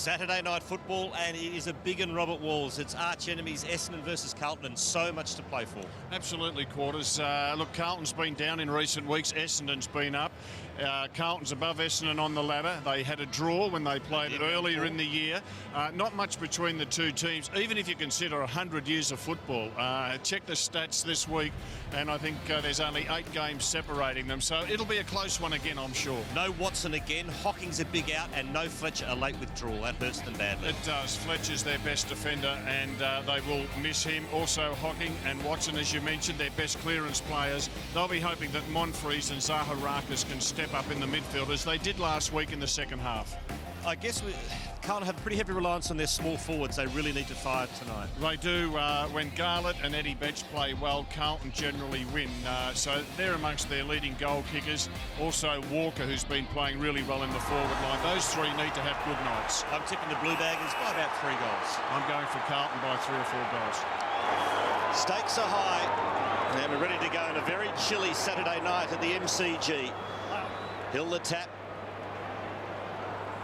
Saturday night football, and it is a big and Robert Walls. It's arch enemies Essendon versus Carlton, and so much to play for. Absolutely, Quarters. Look, Carlton's been down in recent weeks. Essendon's been up. Carlton's above Essendon on the ladder. They had a draw when they played it earlier in the year. Not much between the two teams, even if you consider 100 years of football. Check the stats this week, and I think there's only 8 games separating them, so it'll be a close one again, I'm sure. No Watson again. Hocking's a big out, and no Fletcher, a late withdrawal. That hurts them badly. It does. Fletcher's their best defender, and they will miss him. Also, Hocking and Watson, as you mentioned, their best clearance players. They'll be hoping that Monfries and Zaharakis can step up in the midfield, as they did last week in the second half. I guess Carlton have pretty heavy reliance on their small forwards. They really need to fire tonight. They do. When Garlett and Eddie Betts play well, Carlton generally win. So they're amongst their leading goal kickers. Also Walker, who's been playing really well in the forward line. Those three need to have good nights. I'm tipping the Blue Baggers by about 3 goals. I'm going for Carlton by 3 or 4 goals. Stakes are high, and we're ready to go on a very chilly Saturday night at the MCG. Hill the tap.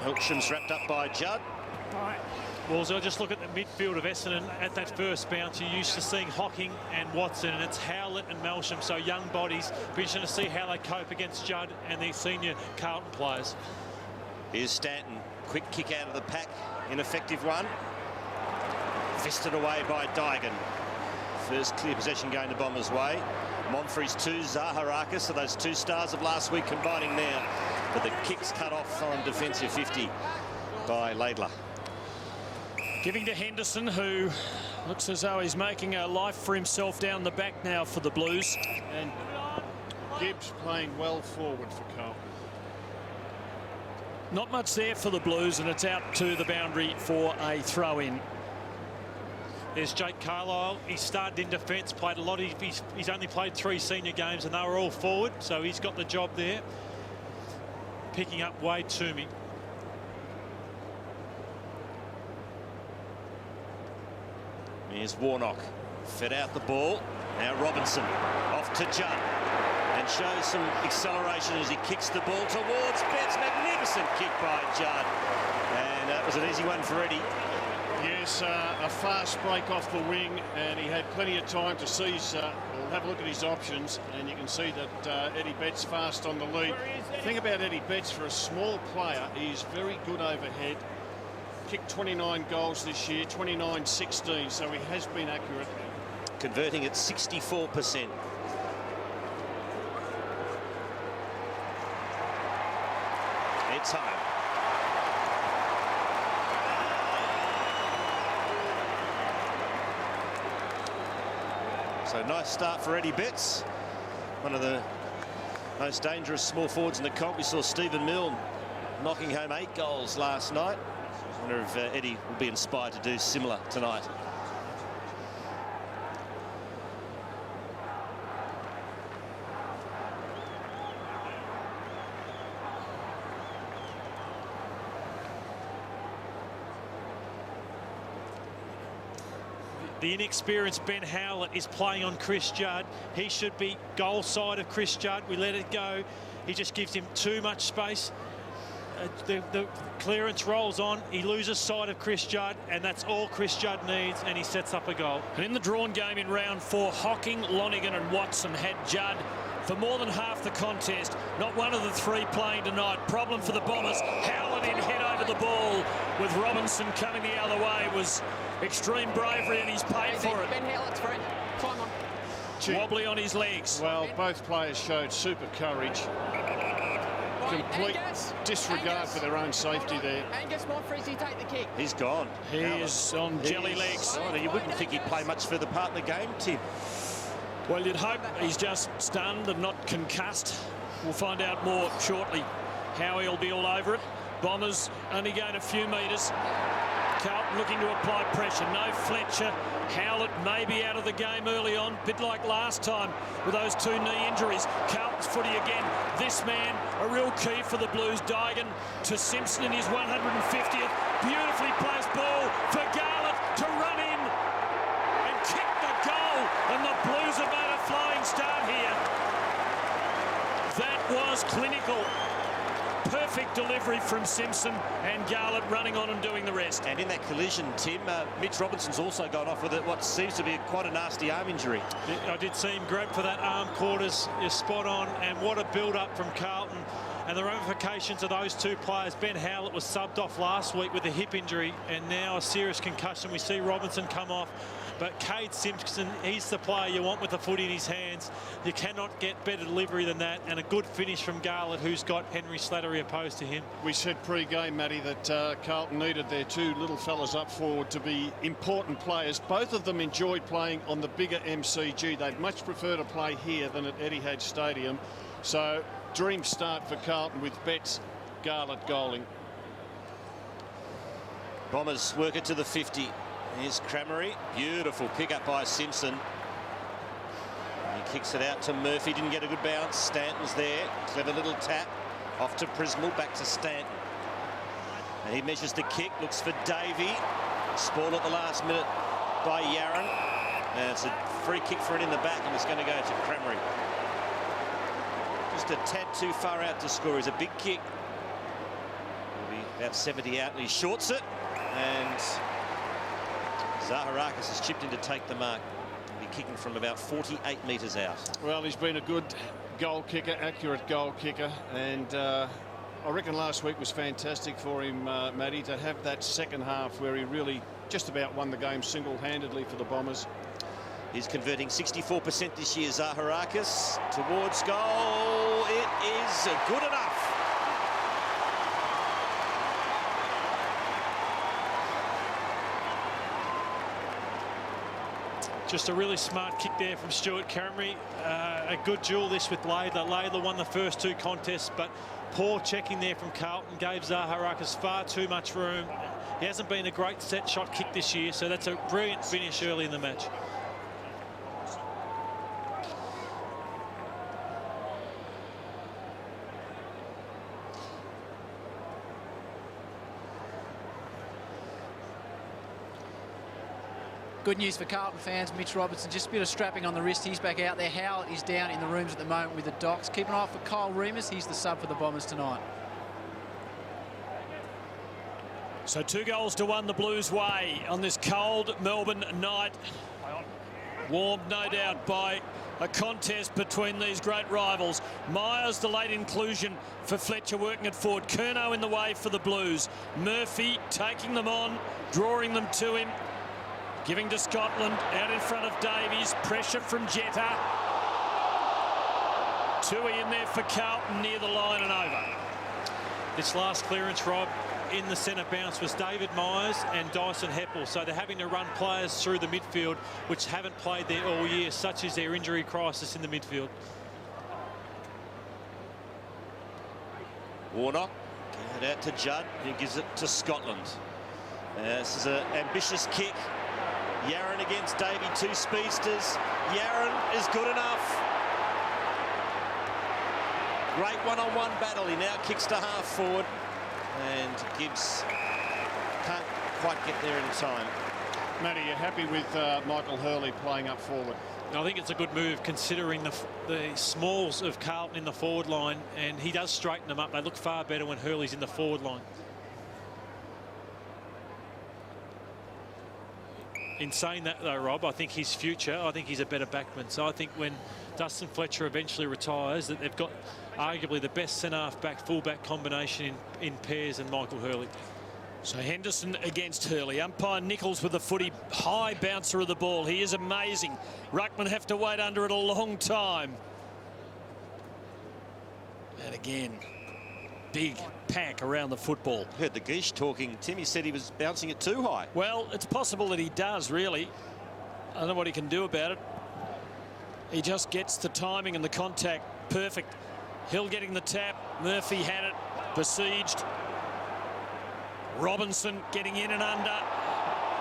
Hilsham's wrapped up by Judd. Well, so just look at the midfield of Essendon at that first bounce. You're used to seeing Hocking and Watson, and it's Howlett and Melsham, so young bodies. Be interesting to see how they cope against Judd and the senior Carlton players. Here's Stanton. Quick kick out of the pack. Ineffective one. Fisted away by Dygan. First clear possession going the Bombers' way. Monfries 2, Zaharakis, so those 2 stars of last week combining now. But the kick's cut off on defensive 50 by Laidler. Giving to Henderson, who looks as though he's making a life for himself down the back now for the Blues. And Gibbs playing well forward for Carlton. Not much there for the Blues, and it's out to the boundary for a throw-in. There's Jake Carlisle. He started in defence, played a lot. He's only played 3 senior games, and they were all forward, so he's got the job there. Picking up Wade Toomey. Here's Warnock. Fed out the ball. Now Robinson off to Judd. And shows some acceleration as he kicks the ball towards Betts. Magnificent kick by Judd. And that was an easy one for Eddie. Yes, a fast break off the wing, and he had plenty of time to seize. We'll have a look at his options, and you can see that Eddie Betts fast on the lead. The thing about Eddie Betts, for a small player, he's very good overhead. Kicked 29 goals this year, 29-16, so he has been accurate. Converting at 64%. It's home. So nice start for Eddie Betts. One of the most dangerous small forwards in the comp. We saw Stephen Milne knocking home 8 goals last night. I wonder if Eddie will be inspired to do similar tonight. The inexperienced Ben Howlett is playing on Chris Judd. He should be goal side of Chris Judd. We let it go. He just gives him too much space. The clearance rolls on. He loses sight of Chris Judd, and that's all Chris Judd needs, and he sets up a goal. And in the drawn game in round 4, Hocking, Lonergan and Watson had Judd for more than half the contest. Not one of the 3 playing tonight. Problem for the Bombers. Howlett in head over the ball with Robinson coming the other way. Was extreme bravery, and he's paid for it. Ben Howlett's free. Time on. Wobbly on his legs. Well, both players showed super courage. Complete disregard for their own safety there. Angus Monfries, he take the kick. He's gone. He is on jelly legs. Gone. You wouldn't think he'd play much further part in the game, Tim. Well, you'd hope he's just stunned and not concussed. We'll find out more shortly how he'll be all over it. Bombers only going a few metres. Carlton looking to apply pressure. No Fletcher. Howlett may be out of the game early on, a bit like last time with those 2 knee injuries. Carlton's footy again. This man, a real key for the Blues. Dygan to Simpson in his 150th. Beautifully placed ball for Garlett to run in and kick the goal. And the Blues have made a flying start here. That was clinical. Perfect Perfect delivery from Simpson, and Garlett running on and doing the rest. And in that collision, Tim, Mitch Robinson's also gone off with what seems to be quite a nasty arm injury. I did see him grab for that arm quarters. Is spot on, and what a build-up from Carlton. And the ramifications of those two players. Ben Howlett was subbed off last week with a hip injury, and now a serious concussion. We see Robinson come off. But Cade Simpson, he's the player you want with the footy in his hands. You cannot get better delivery than that, and a good finish from Garlett, who's got Henry Slattery opposed to him. We said pre-game, Matty, that Carlton needed their two little fellas up forward to be important players. Both of them enjoyed playing on the bigger MCG. They'd much prefer to play here than at Etihad Stadium. So, dream start for Carlton with Betts, Garlett goaling. Bombers work it to the 50. Here's Cramery. Beautiful pick up by Simpson. He kicks it out to Murphy. Didn't get a good bounce. Stanton's there. Clever little tap. Off to Prismal. Back to Stanton. And he measures the kick. Looks for Davey. Spoiled at the last minute by Yaron. And it's a free kick for it in the back, and it's going to go to Cramery. Just a tad too far out to score. It's a big kick. He'll be about 70 out, and he shorts it. And Zaharakis has chipped in to take the mark. He'll be kicking from about 48 metres out. Well, he's been a good goal kicker, accurate goal kicker, and I reckon last week was fantastic for him, Matty, to have that second half where he really just about won the game single-handedly for the Bombers. He's converting 64% this year, Zaharakis, towards goal. It is good enough. Just a really smart kick there from Stuart Cramery. A good duel this with Laidler. Laidler won the first two contests, but poor checking there from Carlton gave Zaharakis far too much room. He hasn't been a great set shot kick this year, so that's a brilliant finish early in the match. Good news for Carlton fans. Mitch Robertson, just a bit of strapping on the wrist. He's back out there. Howlett is down in the rooms at the moment with the Docs. Keep an eye for Kyle Remus. He's the sub for the Bombers tonight. So 2-1 the Blues' way on this cold Melbourne night. Warmed, no doubt, by a contest between these great rivals. Myers, the late inclusion for Fletcher, working at forward. Curnow in the way for the Blues. Murphy taking them on, drawing them to him. Giving to Scotland, out in front of Davies. Pressure from Jetta. Tui in there for Carlton, near the line and over. This last clearance, Rob, in the centre bounce was David Myers and Dyson Heppel. So they're having to run players through the midfield which haven't played there all year, such as their injury crisis in the midfield. Warnock, get it out to Judd, who gives it to Scotland. This is an ambitious kick. Yaron against Davey, two speedsters. Yaron is good enough. Great one-on-one battle. He now kicks to half forward, and Gibbs can't quite get there in time. Matty, you're happy with Michael Hurley playing up forward? I think it's a good move considering the smalls of Carlton in the forward line, and he does straighten them up. They look far better when Hurley's in the forward line. In saying that, though, Rob, I think his future, I think he's a better backman. So I think when Dustin Fletcher eventually retires, that they've got arguably the best centre-half back, full-back combination in Pears and Michael Hurley. So Henderson against Hurley. Umpire Nichols with the footy. High bouncer of the ball. He is amazing. Ruckman have to wait under it a long time. And again, big pack around the football. Heard the Geesh talking. Timmy said he was bouncing it too high. Well, it's possible that he does, really. I don't know what he can do about it. He just gets the timing and the contact perfect. Hill getting the tap. Murphy had it. Besieged. Robinson getting in and under.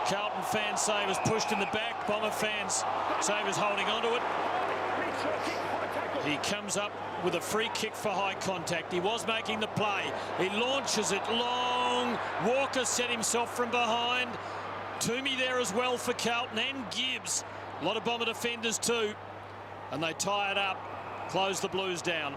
Carlton fans say it was pushed in the back. Bomber fans say he was holding onto it. He comes up with a free kick for high contact. He was making the play. He launches it long. Walker set himself from behind. Toomey there as well for Carlton, and Gibbs. A lot of Bomber defenders too. And they tie it up. Close the Blues down.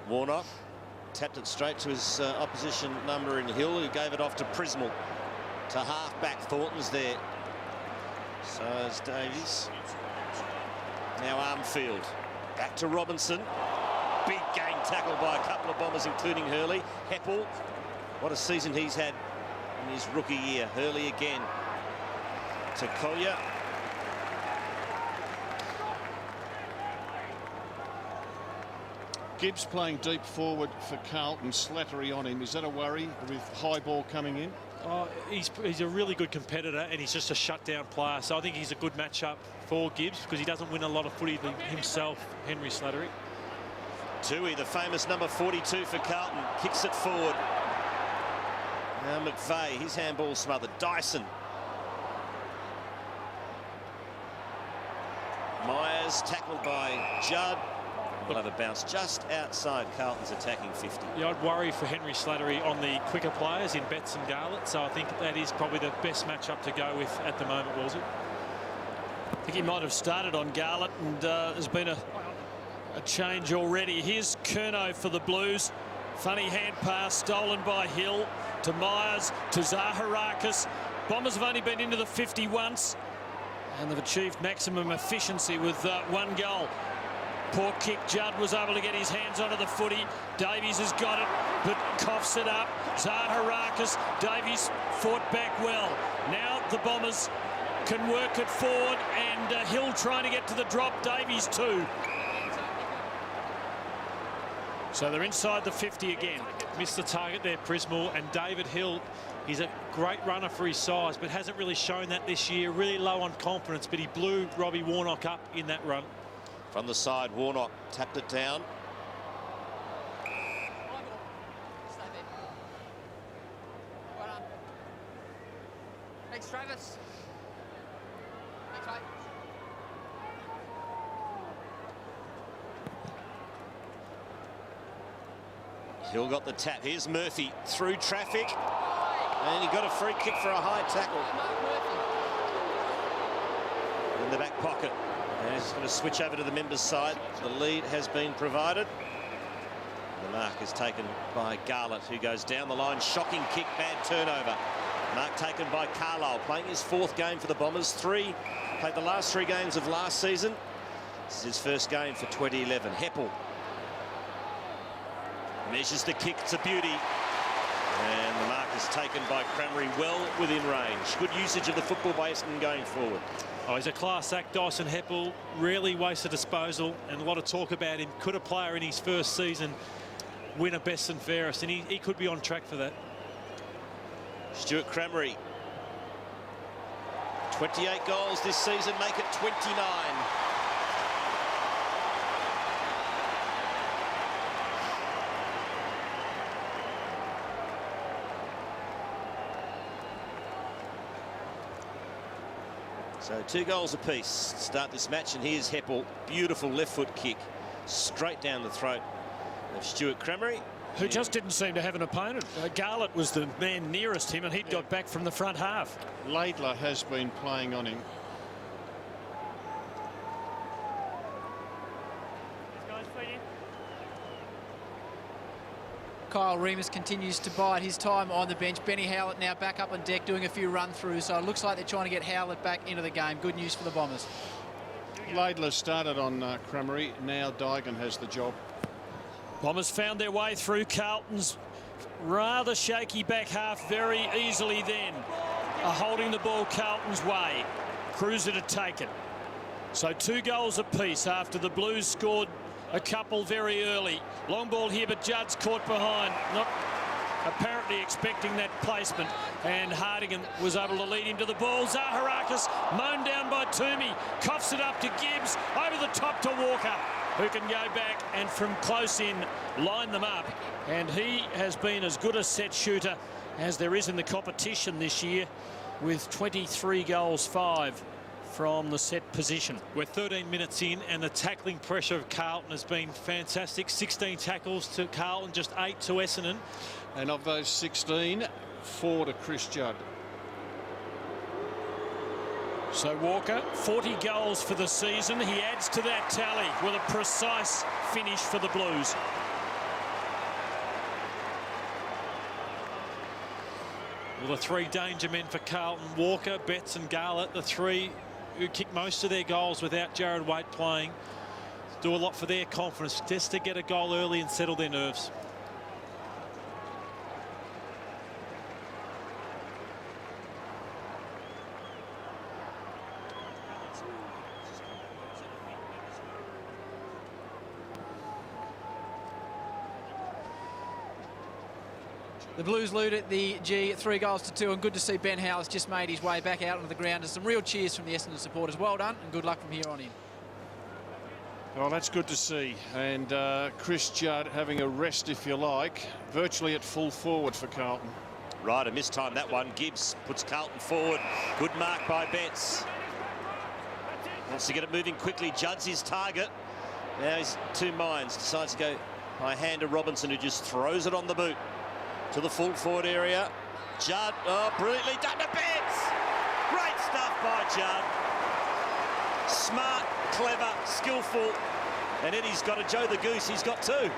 Warnock tapped it straight to his opposition number in Hill, who gave it off to Prismal. To half-back, Thornton's there. So is Davies. Now Armfield. Back to Robinson. Big game tackle by a couple of Bombers, including Hurley. Heppel, what a season he's had in his rookie year. Hurley again. To Collier. Gibbs playing deep forward for Carlton. Slattery on him. Is that a worry with high ball coming in? Oh, he's a really good competitor, and he's just a shutdown player. So I think he's a good matchup for Gibbs because he doesn't win a lot of footy himself, Henry Slattery. Tui, the famous number 42 for Carlton, kicks it forward. Now McVeigh, his handball smothered. Dyson. Myers tackled by Judd. Will have a bounce just outside Carlton's attacking 50. Yeah, I'd worry for Henry Slattery on the quicker players in Betts and Garlett, so I think that is probably the best matchup to go with at the moment, Wilsey. I think he might have started on Garlett, and there's been a change already. Here's Curnow for the Blues. Funny hand pass stolen by Hill to Myers to Zaharakis. Bombers have only been into the 50 once, and they've achieved maximum efficiency with one goal. Poor kick. Judd was able to get his hands onto the footy. Davies has got it, but coughs it up. Zaharakis. Davies fought back well. Now the Bombers can work it forward, and Hill trying to get to the drop. Davies too. So they're inside the 50 again. Missed the target there, Prismal, and David Hill. He's a great runner for his size, but hasn't really shown that this year. Really low on confidence, but he blew Robbie Warnock up in that run. From the side, Warnock tapped it down. Thanks, Travis. Thanks, mate. Hill got the tap. Here's Murphy through traffic. And he got a free kick for a high tackle. In the back pocket. And he's going to switch over to the members' side. The lead has been provided. The mark is taken by Garlett, who goes down the line. Shocking kick, bad turnover. Mark taken by Carlisle, playing his 4th game for the Bombers. Played the last 3 games of last season. This is his first game for 2011. Heppel measures the kick. It's a beauty. And the mark is taken by Crameri, well within range. Good usage of the football by Essendon going forward. Oh, he's a class act, Dyson Heppel. Really wastes a disposal, and a lot of talk about him. Could a player in his first season win a best and fairest? And he could be on track for that. Stuart Crameri. 28 goals this season, make it 29. So 2 goals apiece to start this match, and here's Heppel. Beautiful left foot kick straight down the throat of Stuart Crameri, who just didn't seem to have an opponent. Garlett was the man nearest him, and he'd got back from the front half. Laidler has been playing on him. Kyle Remus continues to bide his time on the bench. Benny Howlett now back up on deck doing a few run-throughs, so it looks like they're trying to get Howlett back into the game. Good news for the Bombers. Laidler started on Crameri. Now Dygan has the job. Bombers found their way through Carlton's rather shaky back half very easily then. Holding the ball Carlton's way. Cruiser to take it. So 2 goals apiece after the Blues scored a couple very early. Long ball here, but Judd's caught behind. Not apparently expecting that placement. And Hardigan was able to lead him to the ball. Zaharakis mown down by Toomey. Coughs it up to Gibbs. Over the top to Walker, who can go back and from close in line them up. And he has been as good a set shooter as there is in the competition this year, with 23 goals, 5 from the set position. We're 13 minutes in, and the tackling pressure of Carlton has been fantastic. 16 tackles to Carlton, just 8 to Essendon. And of those 16, 4 to Chris Judd. So Walker, 40 goals for the season. He adds to that tally with a precise finish for the Blues. Well, the three danger men for Carlton, Walker, Betts and Garlett, the three who kick most of their goals without Jared Waite playing, do a lot for their confidence just to get a goal early and settle their nerves. The Blues lead at the G 3-2, and good to see Ben Howe has just made his way back out onto the ground. And some real cheers from the Essendon supporters. Well done and good luck from here on in. Well, that's good to see. And Chris Judd having a rest, if you like, virtually at full forward for Carlton. Right, and mistimed that one. Gibbs puts Carlton forward. Good mark by Betts. Wants to get it moving quickly. Judd's his target. Now he's two minds. Decides to go by hand to Robinson, who just throws it on the boot to the full forward area. Judd, oh, brilliantly done to Betts. Great stuff by Judd. Smart, clever, skillful. And Eddie's got a Joe the Goose. He's got two.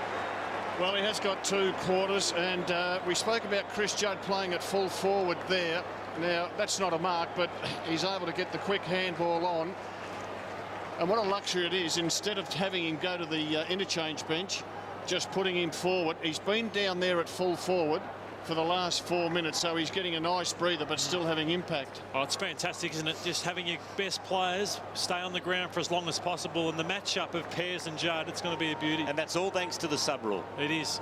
Well, he has got 2 quarters, and we spoke about Chris Judd playing at full forward there. Now, that's not a mark, but he's able to get the quick handball on. And what a luxury it is, instead of having him go to the interchange bench, just putting him forward. He's been down there at full forward for the last 4 minutes, so he's getting a nice breather but still having impact. Oh, it's fantastic, isn't it? Just having your best players stay on the ground for as long as possible, and the matchup of Pears and Judd, it's going to be a beauty. And that's all thanks to the sub rule. It is.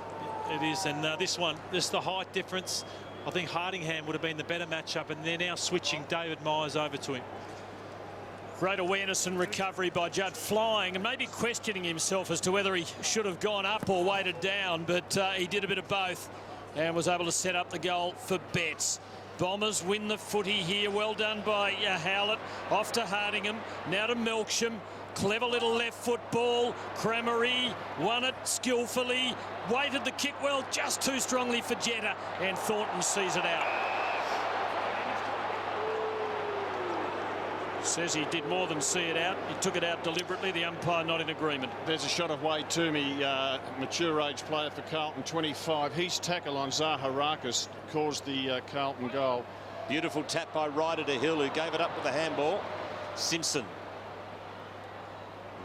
It is. And this one, just the height difference, I think Hardingham would have been the better matchup, and they're now switching David Myers over to him. Great awareness and recovery by Judd, flying and maybe questioning himself as to whether he should have gone up or weighted down, but he did a bit of both and was able to set up the goal for Betts. Bombers win the footy here. Well done by Howlett. Off to Hardingham. Now to Melksham. Clever little left foot ball. Cramery won it skillfully. Weighted the kick well, just too strongly for Jetta, and Thornton sees it out. Says he did more than see it out. He took it out deliberately. The umpire not in agreement. There's a shot of Wade Toomey, mature age player for Carlton, 25. His tackle on Zaharakis caused the Carlton goal. Beautiful tap by Ryder to Hill, who gave it up with the handball. Simpson.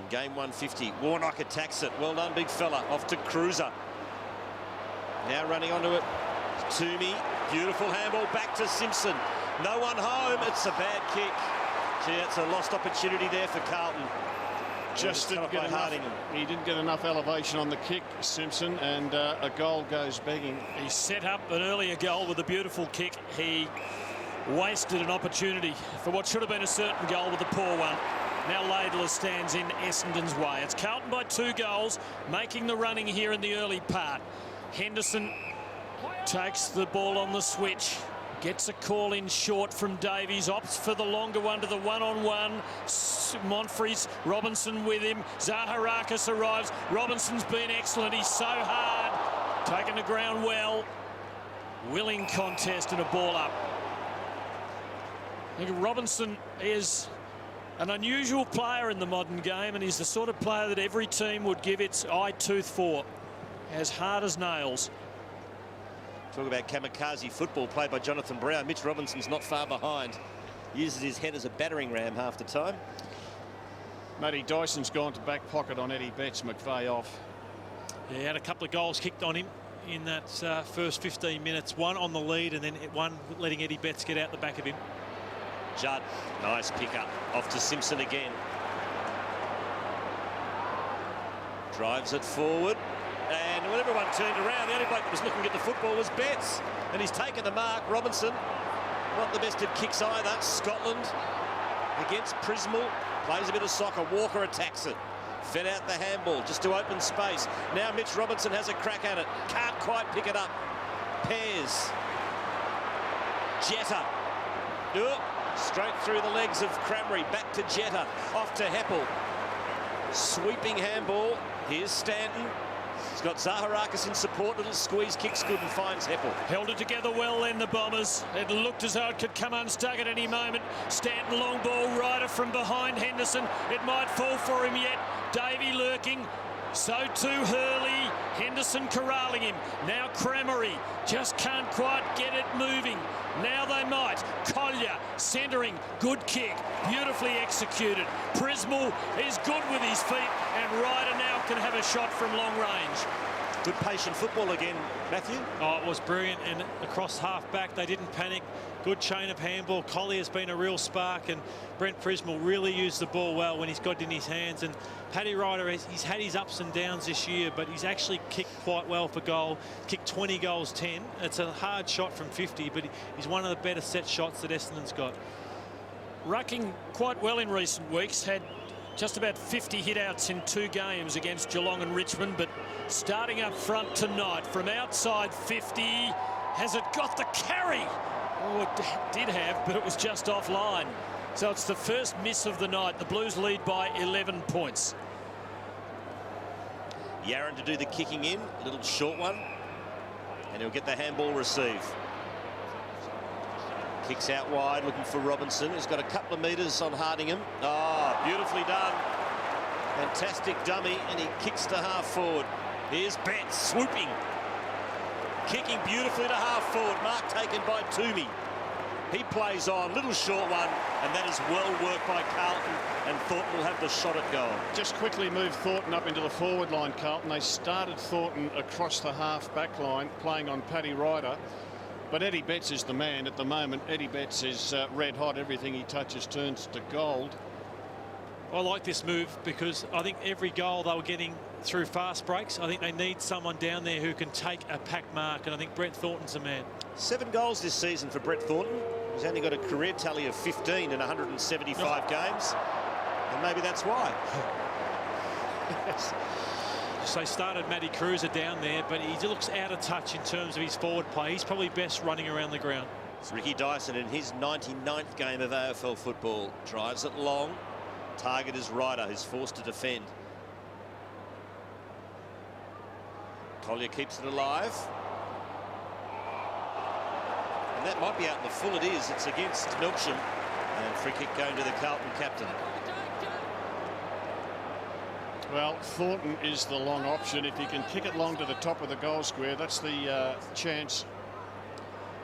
In game 150. Warnock attacks it. Well done, big fella. Off to Cruiser. Now running onto it. Toomey. Beautiful handball back to Simpson. No one home. It's a bad kick. Gee, that's a lost opportunity there for Carlton. Just didn't get enough. He didn't get enough elevation on the kick, Simpson, and a goal goes begging. He set up an earlier goal with a beautiful kick. He wasted an opportunity for what should have been a certain goal with a poor one. Now Laidler stands in Essendon's way. It's Carlton by 2 goals, making the running here in the early part. Henderson takes the ball on the switch. Gets a call in short from Davies, opts for the longer one to the one-on-one. Monfries, Robinson with him. Zaharakis arrives. Robinson's been excellent. He's so hard. Taking the ground well. Willing contest and a ball up. I think Robinson is an unusual player in the modern game, and he's the sort of player that every team would give its eye tooth for. As hard as nails. Talk about kamikaze football played by Jonathan Brown. Mitch Robinson's not far behind. Uses his head as a battering ram half the time. Matty Dyson's gone to back pocket on Eddie Betts. McVeigh off. Yeah, he had a couple of goals kicked on him in that first 15 minutes. One on the lead and then one letting Eddie Betts get out the back of him. Judd, nice pick up. Off to Simpson again. Drives it forward. And when everyone turned around, the only bloke that was looking at the football was Betts. And he's taken the mark. Robinson, not the best at kicks either. Scotland against Prismal. Plays a bit of soccer. Walker attacks it. Fed out the handball just to open space. Now Mitch Robinson has a crack at it. Can't quite pick it up. Pears. Jetta. Straight through the legs of Cramry. Back to Jetta. Off to Heppel. Sweeping handball. Here's Stanton. He's got Zaharakis in support. Little squeeze, kicks good and finds Heppel. Held it together well then, the Bombers. It looked as though it could come unstuck at any moment. Stanton long ball, Ryder from behind Henderson. It might fall for him yet. Davey lurking. So too Hurley. Henderson corralling him. Now Cremery just can't quite get it moving. Now they might. Collier centering. Good kick. Beautifully executed. Prismal is good with his feet, and Ryder now can have a shot from long range. Good patient football again, Matthew. Oh, it was brilliant, and across half-back, they didn't panic. Good chain of handball. Collier's been a real spark, and Brent Prismal really used the ball well when he's got it in his hands. And Paddy Ryder, he's had his ups and downs this year, but he's actually kicked quite well for goal. Kicked 20 goals, 10. It's a hard shot from 50, but he's one of the better set shots that Essendon's got. Rucking quite well in recent weeks. Had just about 50 hit-outs in 2 games against Geelong and Richmond, but starting up front tonight from outside 50. Has it got the carry? Oh, it did have, but it was just offline. So it's the first miss of the night. The Blues lead by 11 points. Yaron to do the kicking in, a little short one, and he'll get the handball receive. Kicks out wide, looking for Robinson, who's got a couple of metres on Hardingham. Oh, beautifully done. Fantastic dummy, and he kicks to half forward. Here's Betts swooping. Kicking beautifully to half forward. Mark taken by Toomey. He plays on, little short one, and that is well worked by Carlton, and Thornton will have the shot at goal. Just quickly move Thornton up into the forward line, Carlton. They started Thornton across the half-back line, playing on Paddy Ryder. But Eddie Betts is the man at the moment. Eddie Betts is red hot. Everything he touches turns to gold. I like this move because I think every goal they were getting through fast breaks, I think they need someone down there who can take a pack mark, and I think Brett Thornton's a man. 7 goals this season for Brett Thornton. He's only got a career tally of 15 in 175 games, and maybe that's why. So they started Matty Cruiser down there, but he looks out of touch in terms of his forward play. He's probably best running around the ground. Ricky Dyson in his 99th game of AFL football drives it long. Target is Ryder, who's forced to defend. Collier keeps it alive. And that might be out in the full. It is. It's against Milksham. And free kick going to the Carlton captain. Well, Thornton is the long option. If he can kick it long to the top of the goal square, that's the chance.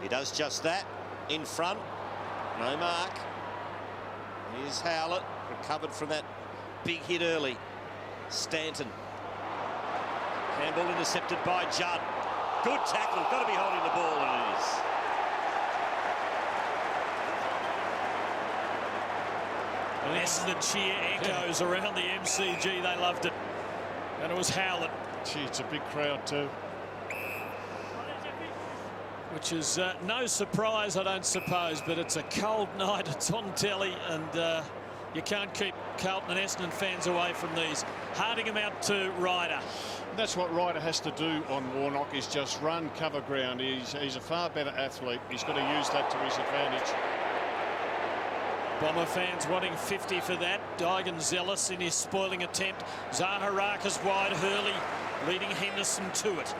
He does just that. In front. No mark. Here's Howlett. Recovered from that big hit early. Stanton. Handball intercepted by Judd. Good tackle. Got to be holding the ball, and it is. And Essendon cheer echoes around the MCG. They loved it. And it was Howlett. Gee, it's a big crowd too. Which is no surprise, I don't suppose, but it's a cold night. It's on telly, and you can't keep Carlton and Essendon fans away from these. Hardingham out to Ryder. That's what Ryder has to do on Warnock, is just run cover ground. He's a far better athlete. He's got to use that to his advantage. Bomber fans wanting 50 for that. Dygan zealous in his spoiling attempt. Zaharakis wide, Hurley leading Henderson to it.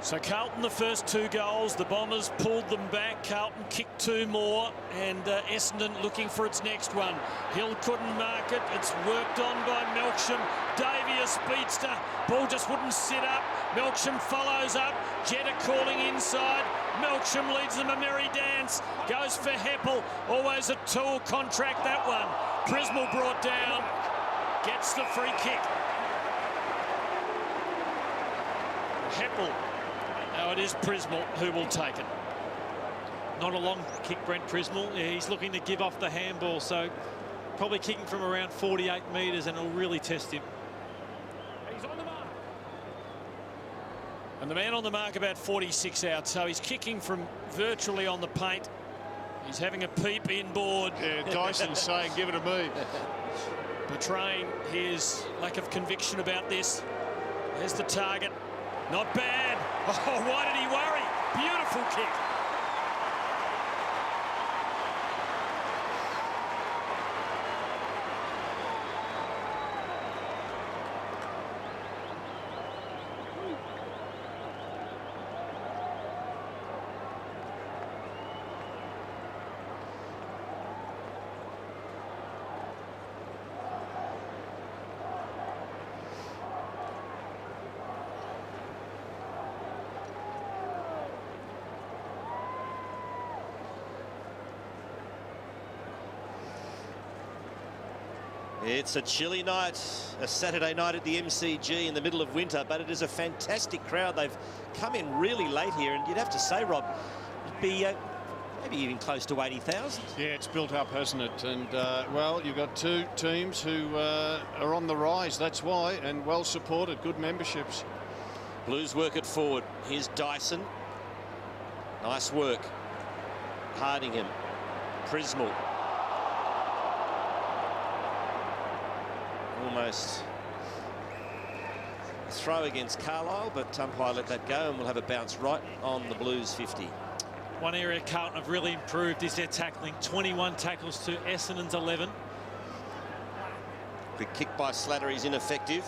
So Carlton the first 2 goals. The Bombers pulled them back. Carlton kicked 2 more, and Essendon looking for its next one. Hill couldn't mark it. It's worked on by Melksham. Davey a speedster. Ball just wouldn't sit up. Melksham follows up. Jetta calling inside. Melksham leads them a merry dance. Goes for Heppel. Always a tool contract, that one. Prismal brought down. Gets the free kick. Heppel. Now it is Prismal who will take it. Not a long kick, Brent Prismal. Yeah, he's looking to give off the handball, so probably kicking from around 48 metres, and it'll really test him. He's on the mark. And the man on the mark about 46 out, so he's kicking from virtually on the paint. He's having a peep inboard. Yeah, Dyson's saying, give it a me. Betraying his lack of conviction about this. There's the target. Not bad. Oh, why did he worry? Beautiful kick. It's a chilly night, a Saturday night at the MCG in the middle of winter, but it is a fantastic crowd. They've come in really late here, and you'd have to say, Rob, it'd be maybe even close to 80,000. Yeah, it's built up, hasn't it? And, well, you've got two teams who are on the rise, that's why, and well supported, good memberships. Blues work it forward. Here's Dyson. Nice work. Hardingham. Prismal. Almost a throw against Carlisle, but umpire let that go, and we'll have a bounce right on the Blues 50. One area Carlton have really improved is their tackling. 21 tackles to Essendon's 11. Big kick by Slattery's ineffective.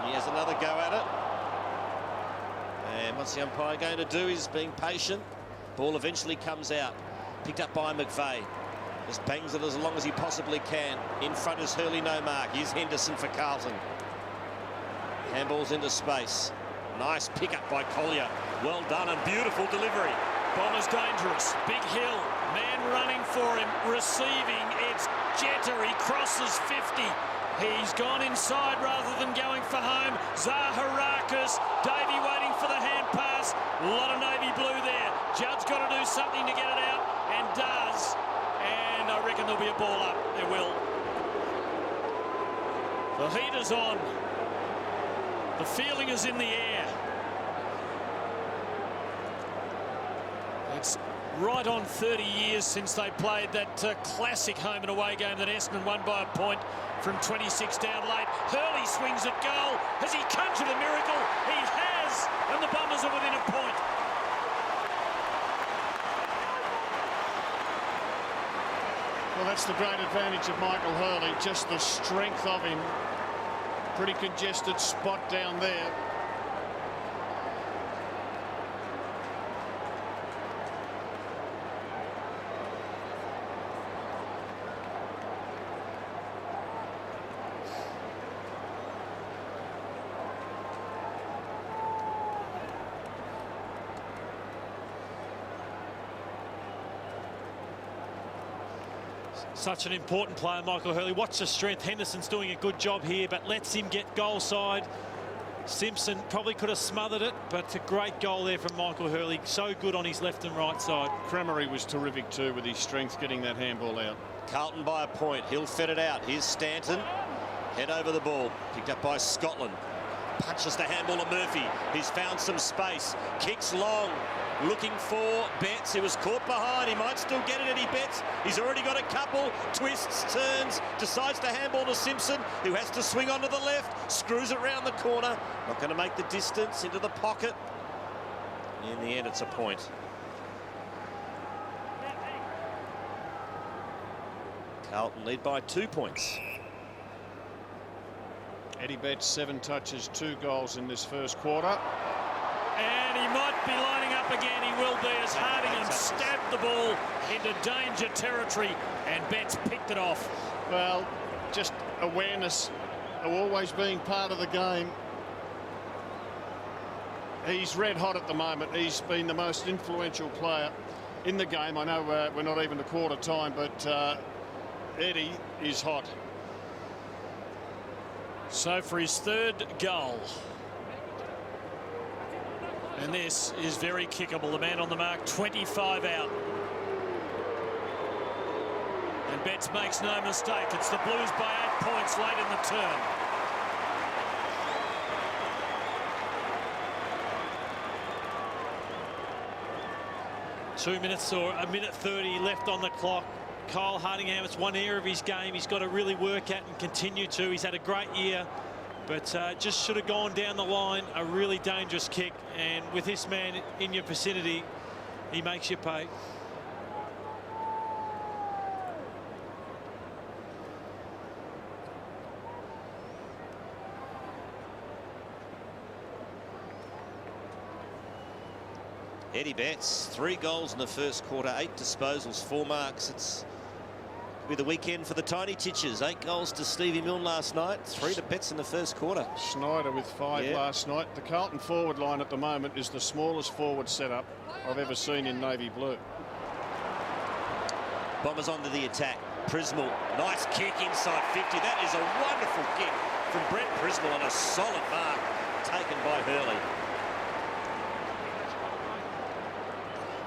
He has another go at it. And what's the umpire going to do? He's being patient. Ball eventually comes out. Picked up by McVeigh. Just bangs it as long as he possibly can. In front is Hurley, no mark. Here's Henderson for Carlton. Handballs into space. Nice pick-up by Collier. Well done and beautiful delivery. Bombers dangerous. Big hill. Man running for him. Receiving. It's Jeter. He crosses 50. He's gone inside rather than going for home. Zaharakis. Davey waiting for the hand pass. A lot of navy blue there. Judd's got to do something to get it out, and does. And I reckon there'll be a ball up. There will. The heat is on. The feeling is in the air. It's right on 30 years since they played that classic home and away game that Essendon won by a point from 26 down late. Hurley swings at goal. Has he conjured a miracle? He has, and the Bombers are within a point. Well, that's the great advantage of Michael Hurley, just the strength of him. Pretty congested spot down there. Such an important player, Michael Hurley. Watch the strength. Henderson's doing a good job here, but lets him get goal side. Simpson probably could have smothered it, but it's a great goal there from Michael Hurley. So good on his left and right side. Cremery was terrific too with his strength getting that handball out. Carlton by a point. He'll fed it out. Here's Stanton. Head over the ball. Picked up by Scotland. Punches the handball to Murphy. He's found some space. Kicks long. Looking for Betts, who was caught behind. He might still get it, Eddie Betts. He's already got a couple. Twists, turns, decides to handball to Simpson, who has to swing onto the left. Screws it round the corner. Not going to make the distance into the pocket. In the end, it's a point. Carlton lead by 2 points. Eddie Betts, 7 touches, 2 goals in this first quarter. And he might be lining up again. He will be, as Hardingham stabbed the ball into danger territory, and Betts picked it off. Well, just awareness of always being part of the game. He's red hot at the moment. He's been the most influential player in the game. I know we're not even a quarter time, but Eddie is hot. So for his 3rd goal. And this is very kickable. The man on the mark, 25 out. And Betts makes no mistake. It's the Blues by 8 points late in the turn. Two minutes or a minute 30 left on the clock. Kyle Hardingham, it's one area of his game he's got to really work at and continue to. He's had a great year, but just should have gone down the line. A really dangerous kick, and with this man in your vicinity, he makes you pay. Eddie Betts, 3 goals in the first quarter, 8 disposals, 4 marks. It's be the weekend for the Tiny Titchers. 8 goals to Stevie Milne last night, 3 to Betts in the first quarter. Schneider with 5 last night. The Carlton forward line at the moment is the smallest forward setup I've ever seen in navy blue. Bombers onto the attack. Prismal, nice kick inside 50. That is a wonderful kick from Brent Prismal and a solid mark taken by Hurley.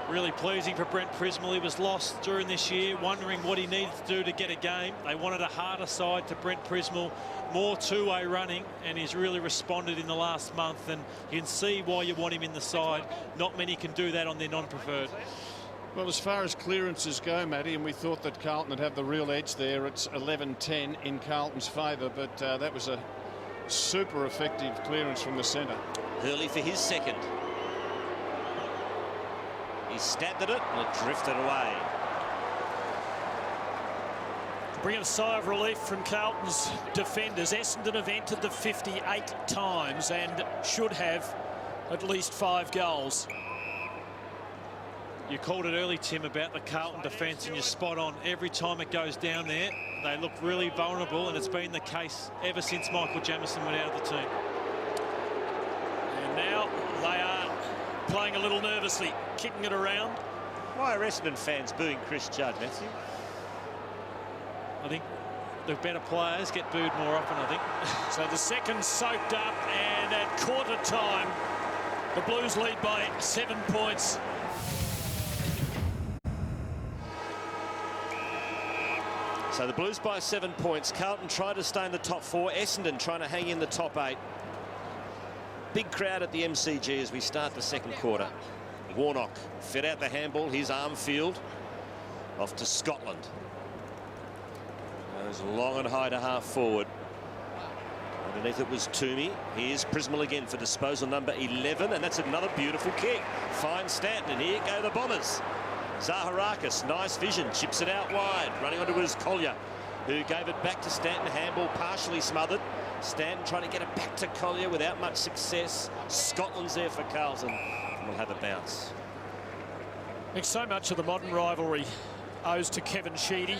Really pleasing for Brent Prismal. He was lost during this year, wondering what he needed to do to get a game. They wanted a harder side to Brent Prismal, more two-way running, and he's really responded in the last month, and you can see why you want him in the side. Not many can do that on their non-preferred. Well, as far as clearances go, Matty, and we thought that Carlton would have the real edge there, it's 11-10 in Carlton's favour, but that was a super effective clearance from the centre. Hurley for his second. He stabbed at it and it drifted away. Bringing a sigh of relief from Carlton's defenders. Essendon have entered the 58 times and should have at least 5 goals. You called it early, Tim, about the Carlton defence, and you're spot on. Every time it goes down there, they look really vulnerable, and it's been the case ever since Michael Jamieson went out of the team. And now they are playing a little nervously, kicking it around. Why are Essendon fans booing Chris Judd, Matthew? I think the better players get booed more often, I think. So the second soaked up, and at quarter time, the Blues lead by 7 points. So the Blues by 7 points. Carlton trying to stay in the top 4. Essendon trying to hang in the top 8. Big crowd at the MCG as we start the second quarter. Warnock fed out the handball, his arm field. Off to Scotland. Goes long and high to half forward. Underneath it was Toomey. Here's Prismal again for disposal number 11, and that's another beautiful kick. Fine Stanton, and here go the Bombers. Zaharakis, nice vision, chips it out wide. Running onto his Collier, who gave it back to Stanton. Handball partially smothered. Stanton trying to get it back to Collier without much success. Scotland's there for Carlton, and will have a bounce. I think so much of the modern rivalry owes to Kevin Sheedy,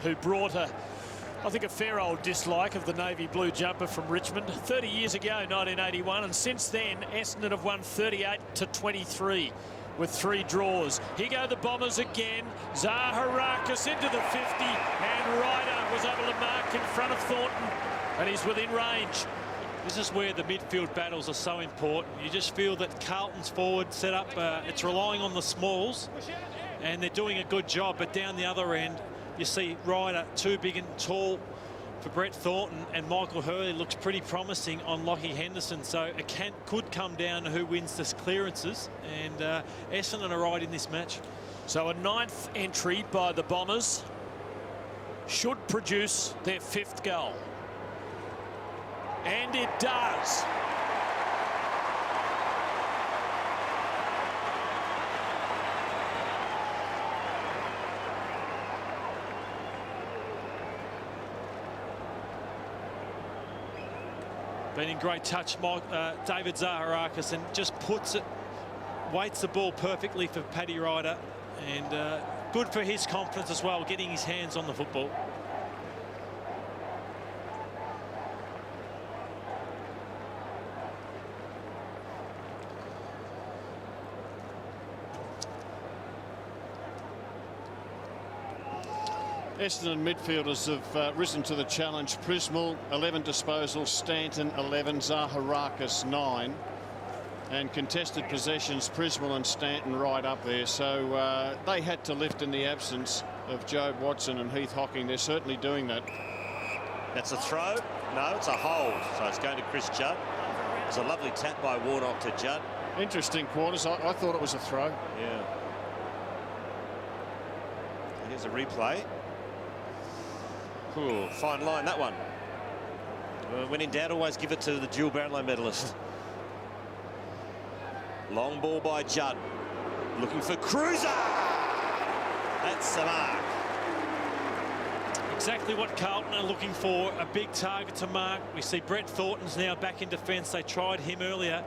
who brought I think a fair old dislike of the navy blue jumper from Richmond 30 years ago, 1981, and since then Essendon have won 38-23 with 3 draws. Here go the Bombers again. Zaharakis into the 50, and Ryder was able to mark in front of Thornton, and he's within range. This is where the midfield battles are so important. You just feel that Carlton's forward set up, it's relying on the smalls, and they're doing a good job, but down the other end, you see Ryder too big and tall for Brett Thornton, and Michael Hurley looks pretty promising on Lockie Henderson. So it could come down to who wins the clearances, and Essendon are right in this match. So a 9th entry by the Bombers should produce their 5th goal. And it does. Been in great touch, David Zaharakis, and just puts it, weights the ball perfectly for Paddy Ryder, and good for his confidence as well, getting his hands on the football. Essendon midfielders have risen to the challenge. Prismal 11 disposals, Stanton 11, Zaharakis 9, and contested possessions, Prismal and Stanton right up there. So they had to lift in the absence of Jobe Watson and Heath Hocking. They're certainly doing that. That's a throw. No, it's a hold. So it's going to Chris Judd. It's a lovely tap by Warnock to Judd. Interesting quarters. I thought it was a throw. Yeah. Here's a replay. Ooh, fine line, that one. When in doubt, always give it to the dual Brownlow medalist. Long ball by Judd. Looking for Cruiser. That's the mark. Exactly what Carlton are looking for, a big target to mark. We see Brett Thornton's now back in defence. They tried him earlier,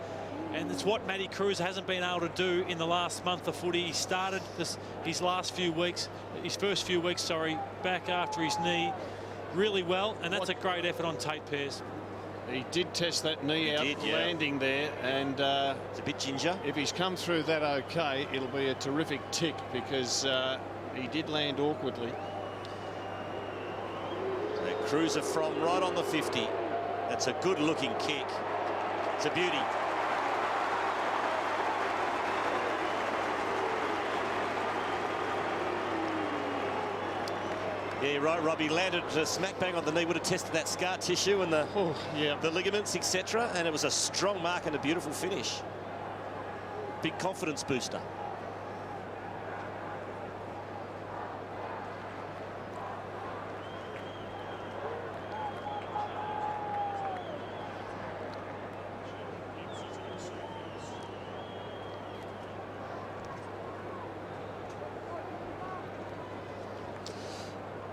and it's what Matty Cruiser hasn't been able to do in the last month of footy. He started his first few weeks, back after his knee really well, and that's a great effort on Tate Pearce. He did test that knee out, landing there, and it's a bit ginger. If he's come through that okay, it'll be a terrific tick, because He did land awkwardly. A cruiser from right on the 50. That's a good-looking kick. It's a beauty. Yeah, you're right, Robbie. Landed smack bang on the knee. Would have tested that scar tissue and the ligaments, etc. And it was a strong mark and a beautiful finish. Big confidence booster.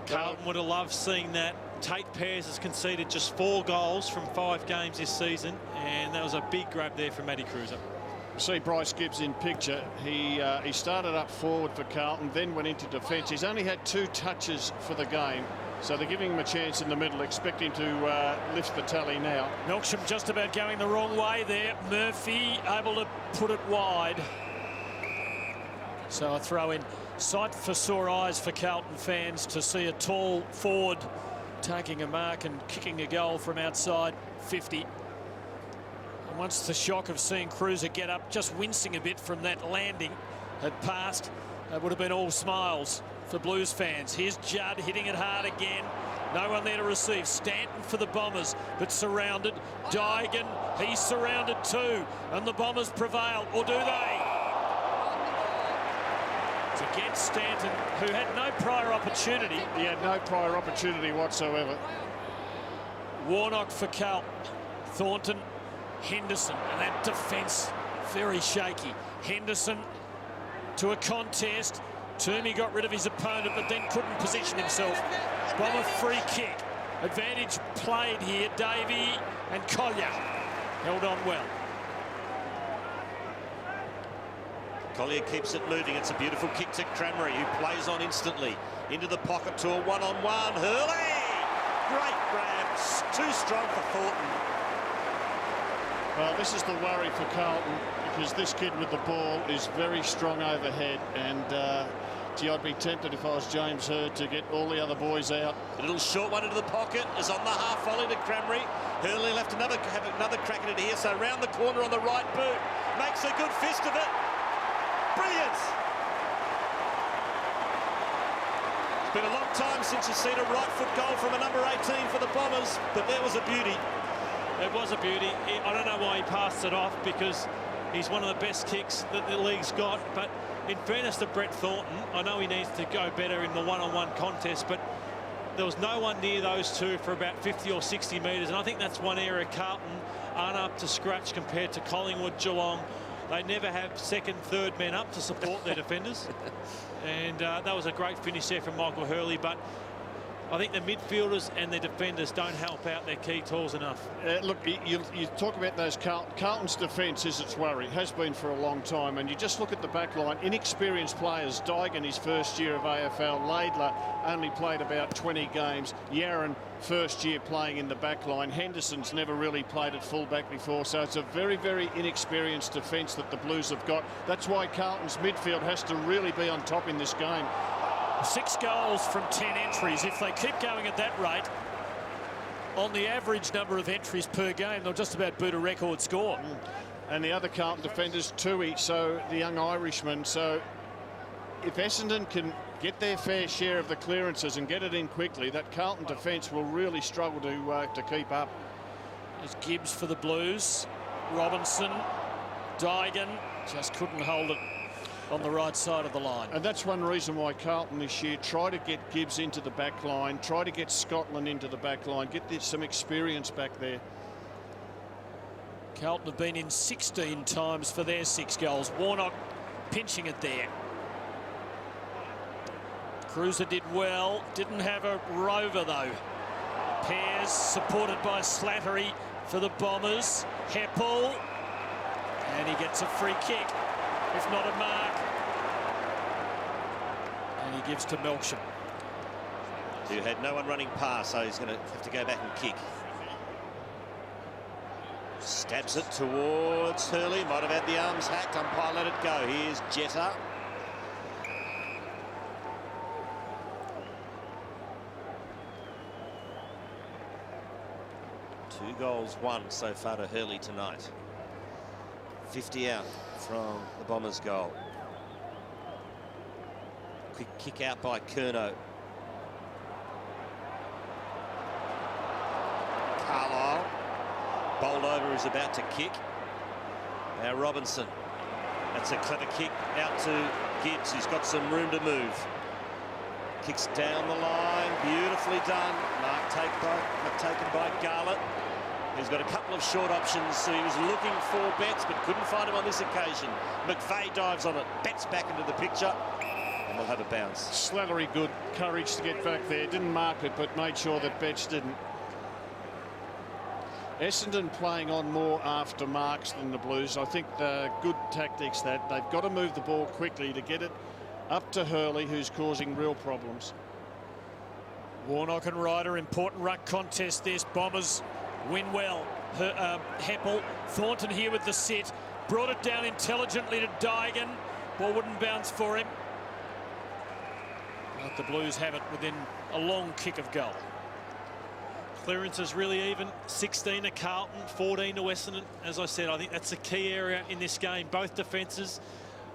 Carlton would have loved seeing that. Tate Pears has conceded just 4 goals from 5 games this season, and that was a big grab there from Matty Cruiser. See Bryce Gibbs in picture. He started up forward for Carlton, then went into defence. He's only had 2 touches for the game, so they're giving him a chance in the middle, expecting to lift the tally now. Melksham just about going the wrong way there. Murphy able to put it wide. So a throw in. Sight for sore eyes for Carlton fans to see a tall forward taking a mark and kicking a goal from outside 50. And once the shock of seeing Cruiser get up, just wincing a bit from that landing, had passed, that would have been all smiles for Blues fans. Here's Judd hitting it hard again. No one there to receive. Stanton for the Bombers, but surrounded. Dygan, he's surrounded too. And the Bombers prevail, or do they? Against Stanton, who had no prior opportunity. He had no prior opportunity whatsoever. Warnock for Carlton. Thornton, Henderson, and that defence very shaky. Henderson to a contest. Toomey got rid of his opponent, but then couldn't position himself. Bomber free kick. Advantage played here. Davey and Collier held on well. Collier keeps it moving. It's a beautiful kick to Crameri, who plays on instantly into the pocket to a one-on-one. Hurley! Great grab. Too strong for Thornton. Well, this is the worry for Carlton, because this kid with the ball is very strong overhead, and gee, I'd be tempted if I was James Hird to get all the other boys out. A little short one into the pocket is on the half volley to Crameri. Hurley left have another crack at it here, so round the corner on the right boot. Makes a good fist of it. Brilliant! It's been a long time since you've seen a right foot goal from a number 18 for the Bombers, but that was a beauty. It was a beauty. I don't know why he passed it off, because he's one of the best kicks that the league's got. But in fairness to Brett Thornton, I know he needs to go better in the one-on-one contest, but there was no one near those two for about 50 or 60 metres, and I think that's one area Carlton aren't up to scratch compared to Collingwood, Geelong. They never have second, third men up to support their defenders. And that was a great finish there from Michael Hurley. But I think the midfielders and the defenders don't help out their key tools enough. Look, you talk about those Carlton's defence is its worry, has been for a long time, and you just look at the back line, inexperienced players. Dygan, his first year of AFL. Laidler only played about 20 games. Yaron, first year playing in the back line. Henderson's never really played at fullback before, so it's a very, very inexperienced defence that the Blues have got. That's why Carlton's midfield has to really be on top in this game. 6 goals from 10 entries. If they keep going at that rate, on the average number of entries per game, they'll just about boot a record score. And the other Carlton defenders, Tui, so the young Irishman. So if Essendon can get their fair share of the clearances and get it in quickly, that Carlton defence will really struggle to keep up. There's Gibbs for the Blues. Robinson, Dygan just couldn't hold it on the right side of the line. And that's one reason why Carlton this year try to get Gibbs into the back line, try to get Scotland into the back line, get some experience back there. Carlton have been in 16 times for their 6 goals. Warnock pinching it there. Cruiser did well, didn't have a rover though. Pears supported by Slattery for the Bombers. Heppel, and he gets a free kick, if not a mark. And he gives to Melksham. Who had no one running past, so he's going to have to go back and kick. Stabs it towards Hurley. Might have had the arms hacked. Umpire let it go. Here's Jetta. 2 goals, 1 so far to Hurley tonight. 50 out from the Bombers' goal. Quick kick out by Curnow. Carlisle. Bowled over, is about to kick. Now Robinson. That's a clever kick out to Gibbs, who's got some room to move. Kicks down the line, beautifully done. Mark taken by Garlett. He's got a couple of short options, so he was looking for Betts, but couldn't find him on this occasion. McVeigh dives on it, Betts back into the picture, and we'll have a bounce. Slattery good courage to get back there. Didn't mark it, but made sure that Betts didn't. Essendon playing on more after marks than the Blues. I think good tactics that they've got to move the ball quickly to get it up to Hurley, who's causing real problems. Warnock and Ryder, important ruck contest this. Bombers win well. Heppel, Thornton here with the sit. Brought it down intelligently to Dygan. Ball wouldn't bounce for him. But the Blues have it within a long kick of goal. Clearance is really even. 16 to Carlton, 14 to Essendon. As I said, I think that's the key area in this game. Both defences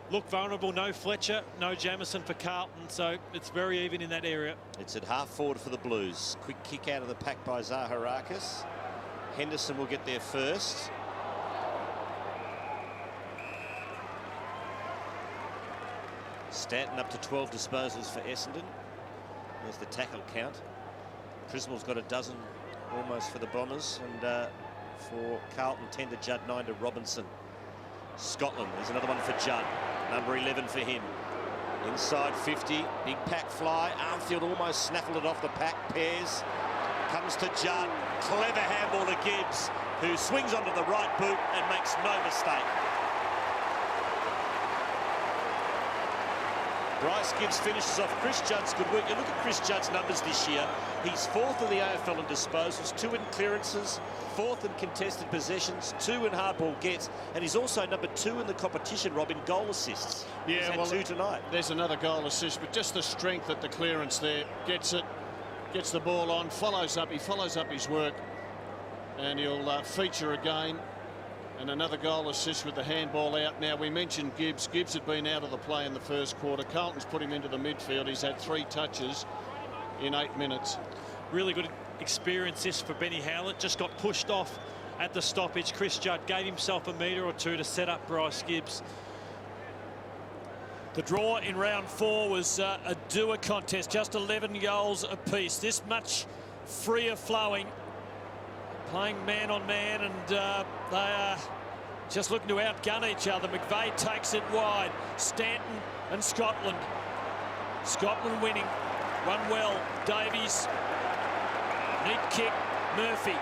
look vulnerable. No Fletcher, no Jamison for Carlton, so it's very even in that area. It's at half forward for the Blues. Quick kick out of the pack by Zaharakis. Henderson will get there first. Stanton up to 12 disposals for Essendon. There's the tackle count. Criswell's got a dozen almost for the Bombers, and for Carlton 10 to Judd, 9 to Robinson. Scotland, there's another one for Judd, number 11 for him. Inside 50, big pack fly. Armfield almost snaffled it off the pack. Pears comes to Judd. Clever handball to Gibbs, who swings onto the right boot and makes no mistake. Bryce Gibbs finishes off Chris Judd's good work. You look at Chris Judd's numbers this year. He's 4th in the AFL in disposals, 2 in clearances, 4th in contested possessions, 2 in hardball gets, and he's also number 2 in the competition, Rob, in goal assists. Yeah, he's well, 2 tonight. There's another goal assist, but just the strength at the clearance there. Gets it, gets the ball on, follows up. He follows up his work, and he'll feature again. And another goal assist with the handball out. Now, we mentioned Gibbs. Gibbs had been out of the play in the first quarter. Carlton's put him into the midfield. He's had 3 touches in 8 minutes. Really good experience this for Benny Howlett. Just got pushed off at the stoppage. Chris Judd gave himself a metre or 2 to set up Bryce Gibbs. The draw in round 4 was a doer contest, just 11 goals apiece. This much freer flowing, playing man on man, and they are just looking to outgun each other. McVeigh takes it wide. Stanton and Scotland. Scotland winning. Run well. Davies. Neat kick. Murphy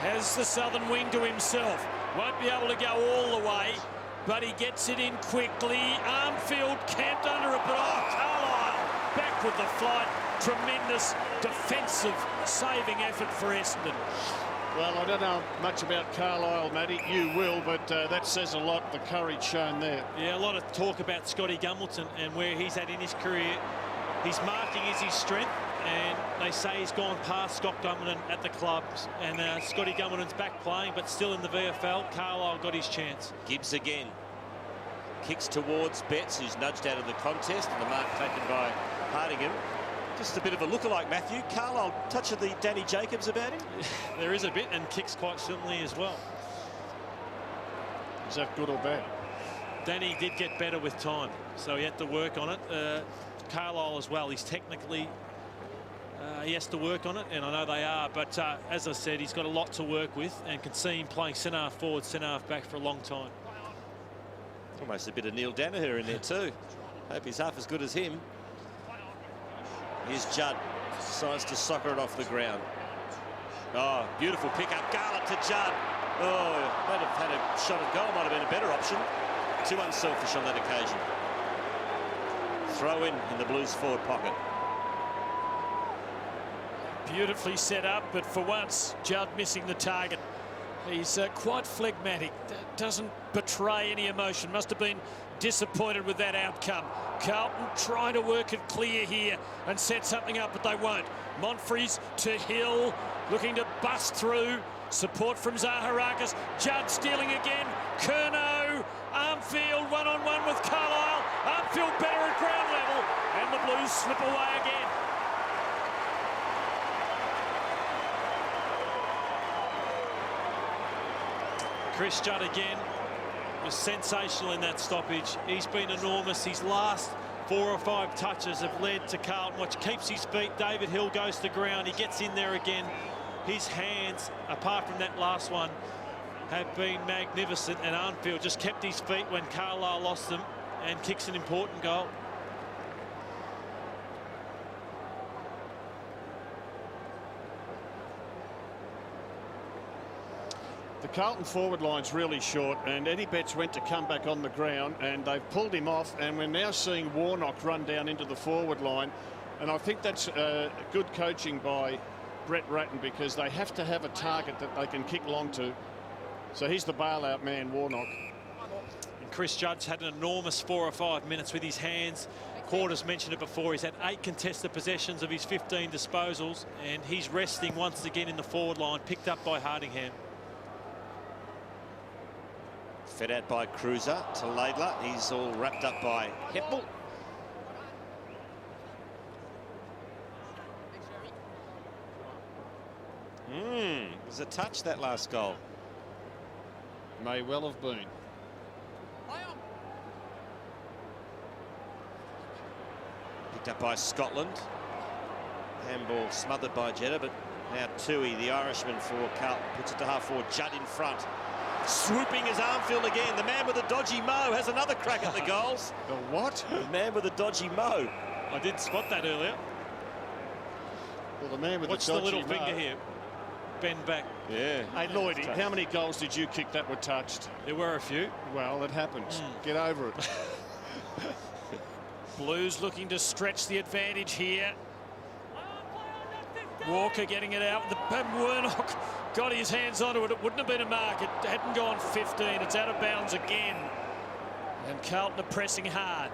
has the southern wing to himself. Won't be able to go all the way, but he gets it in quickly. Armfield camped under it, but Carlisle back with the flight. Tremendous defensive saving effort for Essendon. Well, I don't know much about Carlisle, Matty. You will, but that says a lot, the courage shown there. Yeah, a lot of talk about Scotty Gumbleton and where he's at in his career. His marking is his strength, and they say he's gone past Scott Gumbleton at the clubs. And Scotty Gumbleton's back playing, but still in the VFL. Carlisle got his chance. Gibbs again. Kicks towards Betts, who's nudged out of the contest, and the mark taken by Hardingham. Just a bit of a lookalike, Matthew. Carlisle touch of the Danny Jacobs about him. There is a bit, and kicks quite similarly as well. Is that good or bad? Danny did get better with time, so he had to work on it. Carlisle as well. He's technically, he has to work on it, and I know they are. But as I said, he's got a lot to work with, and can see him playing centre half forward, centre half back for a long time. Almost a bit of Neil Danaher in there too. Hope he's half as good as him. Here's Judd. Decides to soccer it off the ground. Oh, beautiful pickup. Garlett to Judd. Oh, might have had a shot at goal. Might have been a better option. Too unselfish on that occasion. Throw in the Blues forward pocket. Beautifully set up, but for once, Judd missing the target. He's quite phlegmatic. Doesn't betray any emotion. Must have been disappointed with that outcome. Carlton trying to work it clear here and set something up, but they won't. Monfries to Hill, looking to bust through. Support from Zaharakis. Judd stealing again. Curnow. Armfield one-on-one with Carlisle. Armfield better at ground level. And the Blues slip away again. Chris Judd again was sensational in that stoppage. He's been enormous. His last 4 or 5 touches have led to Carlton, which keeps his feet. David Hill goes to ground. He gets in there again. His hands, apart from that last one, have been magnificent, and Armfield just kept his feet when Carlisle lost them and kicks an important goal. The Carlton forward line's really short, and Eddie Betts went to come back on the ground, and they've pulled him off, and we're now seeing Warnock run down into the forward line, and I think that's good coaching by Brett Ratton, because they have to have a target that they can kick long to. So he's the bailout man, Warnock. And Chris Judd's had an enormous 4 or 5 minutes with his hands. Quarters mentioned it before. He's had 8 contested possessions of his 15 disposals, and he's resting once again in the forward line, picked up by Hardingham. Fed out by Cruiser to Laidler. He's all wrapped up by Heppel. It was a touch, that last goal. May well have been. Picked up by Scotland. Handball smothered by Jeddah, but now Tui, the Irishman for Carlton, puts it to half forward. Judd in front. Swooping his Armfield again. The man with the dodgy mo has another crack at the goals. The what? The man with the dodgy mo. I did spot that earlier. Well, the man with Watch the the dodgy little mo. finger here. Bend back. Yeah. Hey, Lloyd, how many goals did you kick that were touched? There were a few. Well, it happens. Get over it. Blues looking to stretch the advantage here. Walker getting it out. Warnock got his hands onto it. It wouldn't have been a mark. It hadn't gone 15. It's out of bounds again. And Carlton are pressing hard.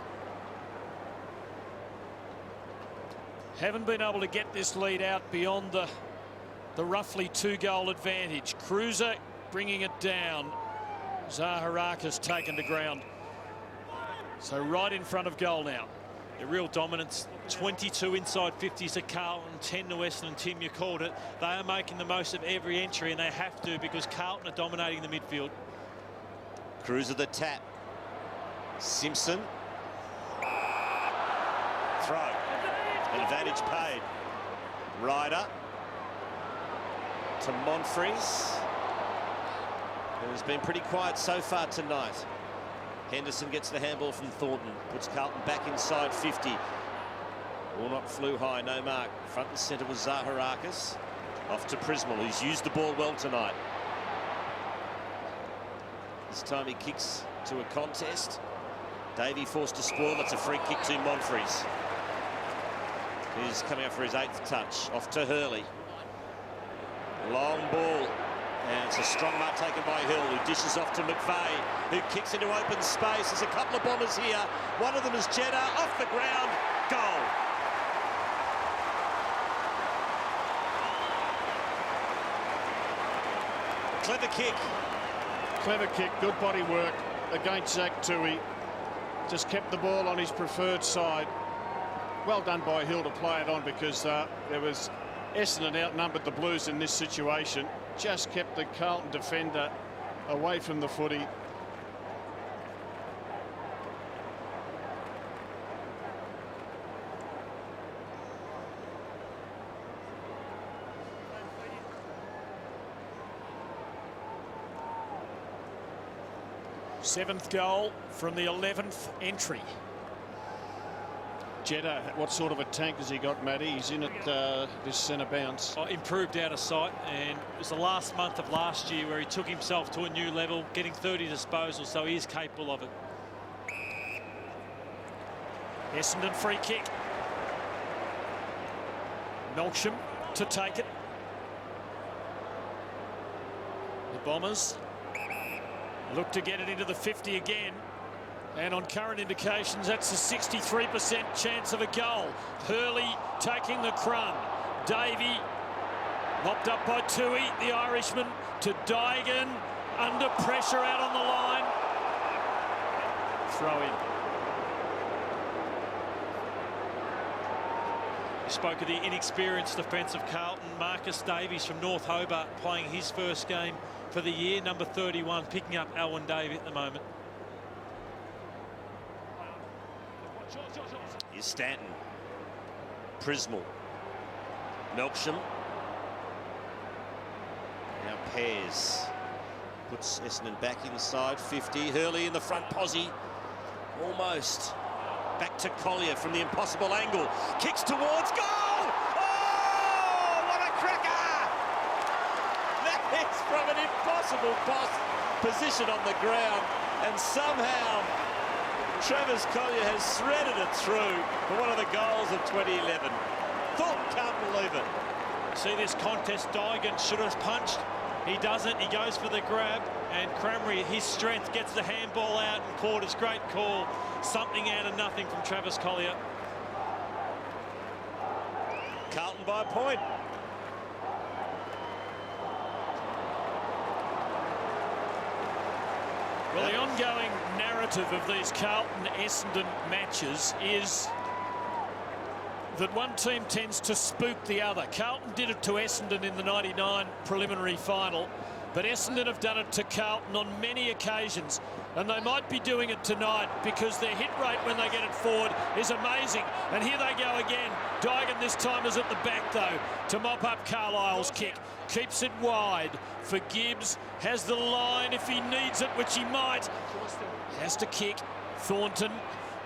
Haven't been able to get this lead out beyond the roughly 2-goal advantage. Cruiser bringing it down. Zaharakis taken to ground. So right in front of goal now. The real dominance. 22 inside 50s at Carlton, 10 to Essendon. Tim, you called it. They are making the most of every entry, and they have to, because Carlton are dominating the midfield. Cruiser the tap. Simpson. Throw. Advantage paid. Ryder to Monfries. It has been pretty quiet so far tonight. Henderson gets the handball from Thornton, puts Carlton back inside 50. Warnock flew high, no mark. Front and centre was Zaharakis. Off to Prismal, who's used the ball well tonight. This time he kicks to a contest. Davey forced to spoil. It's a free kick to Monfries. He's coming up for his 8th touch. Off to Hurley. Long ball. And it's a strong mark taken by Hill, who dishes off to McVeigh, who kicks into open space. There's a couple of Bombers here. One of them is Jeddah, off the ground, goal. Clever kick. Clever kick, good body work against Zach Tui. Just kept the ball on his preferred side. Well done by Hill to play it on, because there was Essendon outnumbered the Blues in this situation. Just kept the Carlton defender away from the footy. Seventh goal from the 11th entry. Jeddah, what sort of a tank has he got, Matty? He's in at this centre bounce. Oh, improved out of sight, and it was the last month of last year where he took himself to a new level, getting 30 disposals, so he is capable of it. Essendon free kick. Melksham to take it. The Bombers look to get it into the 50 again. And on current indications, that's a 63% chance of a goal. Hurley taking the crumb. Davey mopped up by Tui, the Irishman, to Daigan. Under pressure out on the line. Throw in. You spoke of the inexperienced defence of Carlton. Marcus Davies from North Hobart playing his first game for the year. Number 31, picking up Alwyn Davey at the moment. Here's Stanton. Prismal. Melksham. Now Pears. Puts Essendon back inside 50. Hurley in the front posse. Almost. Back to Collier from the impossible angle. Kicks towards goal! Oh, what a cracker! That is from an impossible position on the ground. And somehow Travis Collier has threaded it through for one of the goals of 2011. Can't believe it. See this contest, Daigan should have punched. He doesn't, he goes for the grab, and Cramry, his strength, gets the handball out and quarters. Great call. Something out of nothing from Travis Collier. Carlton by a point. Well, the ongoing narrative of these Carlton-Essendon matches is that one team tends to spook the other. Carlton did it to Essendon in the '99 preliminary final, but Essendon have done it to Carlton on many occasions, and they might be doing it tonight because their hit rate when they get it forward is amazing. And here they go again. Daigan this time is at the back though to mop up Carlisle's kick. Keeps it wide for Gibbs. Has the line if he needs it, which he might. Has to kick. Thornton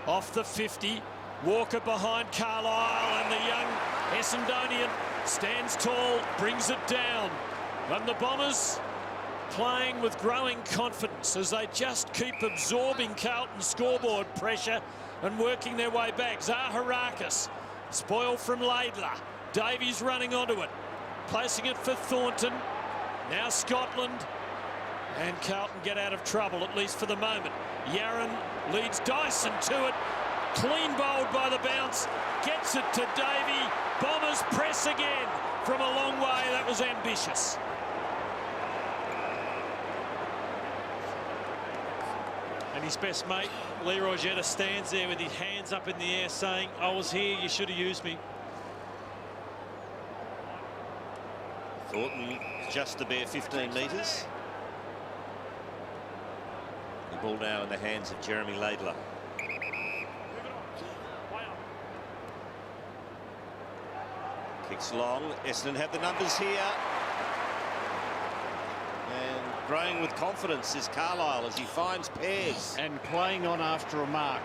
off the 50. Walker behind Carlisle, and the young Essendonian stands tall, brings it down. And the Bombers playing with growing confidence as they just keep absorbing Carlton's scoreboard pressure and working their way back. Zaharakis, spoil from Laidler. Davies running onto it, placing it for Thornton. Now Scotland, and Carlton get out of trouble, at least for the moment. Yaron leads Dyson to it. Clean bowled by the bounce, gets it to Davey. Bombers press again from a long way. That was ambitious. And his best mate, Leroy Jetta, stands there with his hands up in the air saying, I was here, you should have used me. Thornton just a bare 15 metres. The ball now in the hands of Jeremy Laidler. Kicks long. Essendon have the numbers here. And growing with confidence is Carlisle as he finds Pears. And playing on after a mark.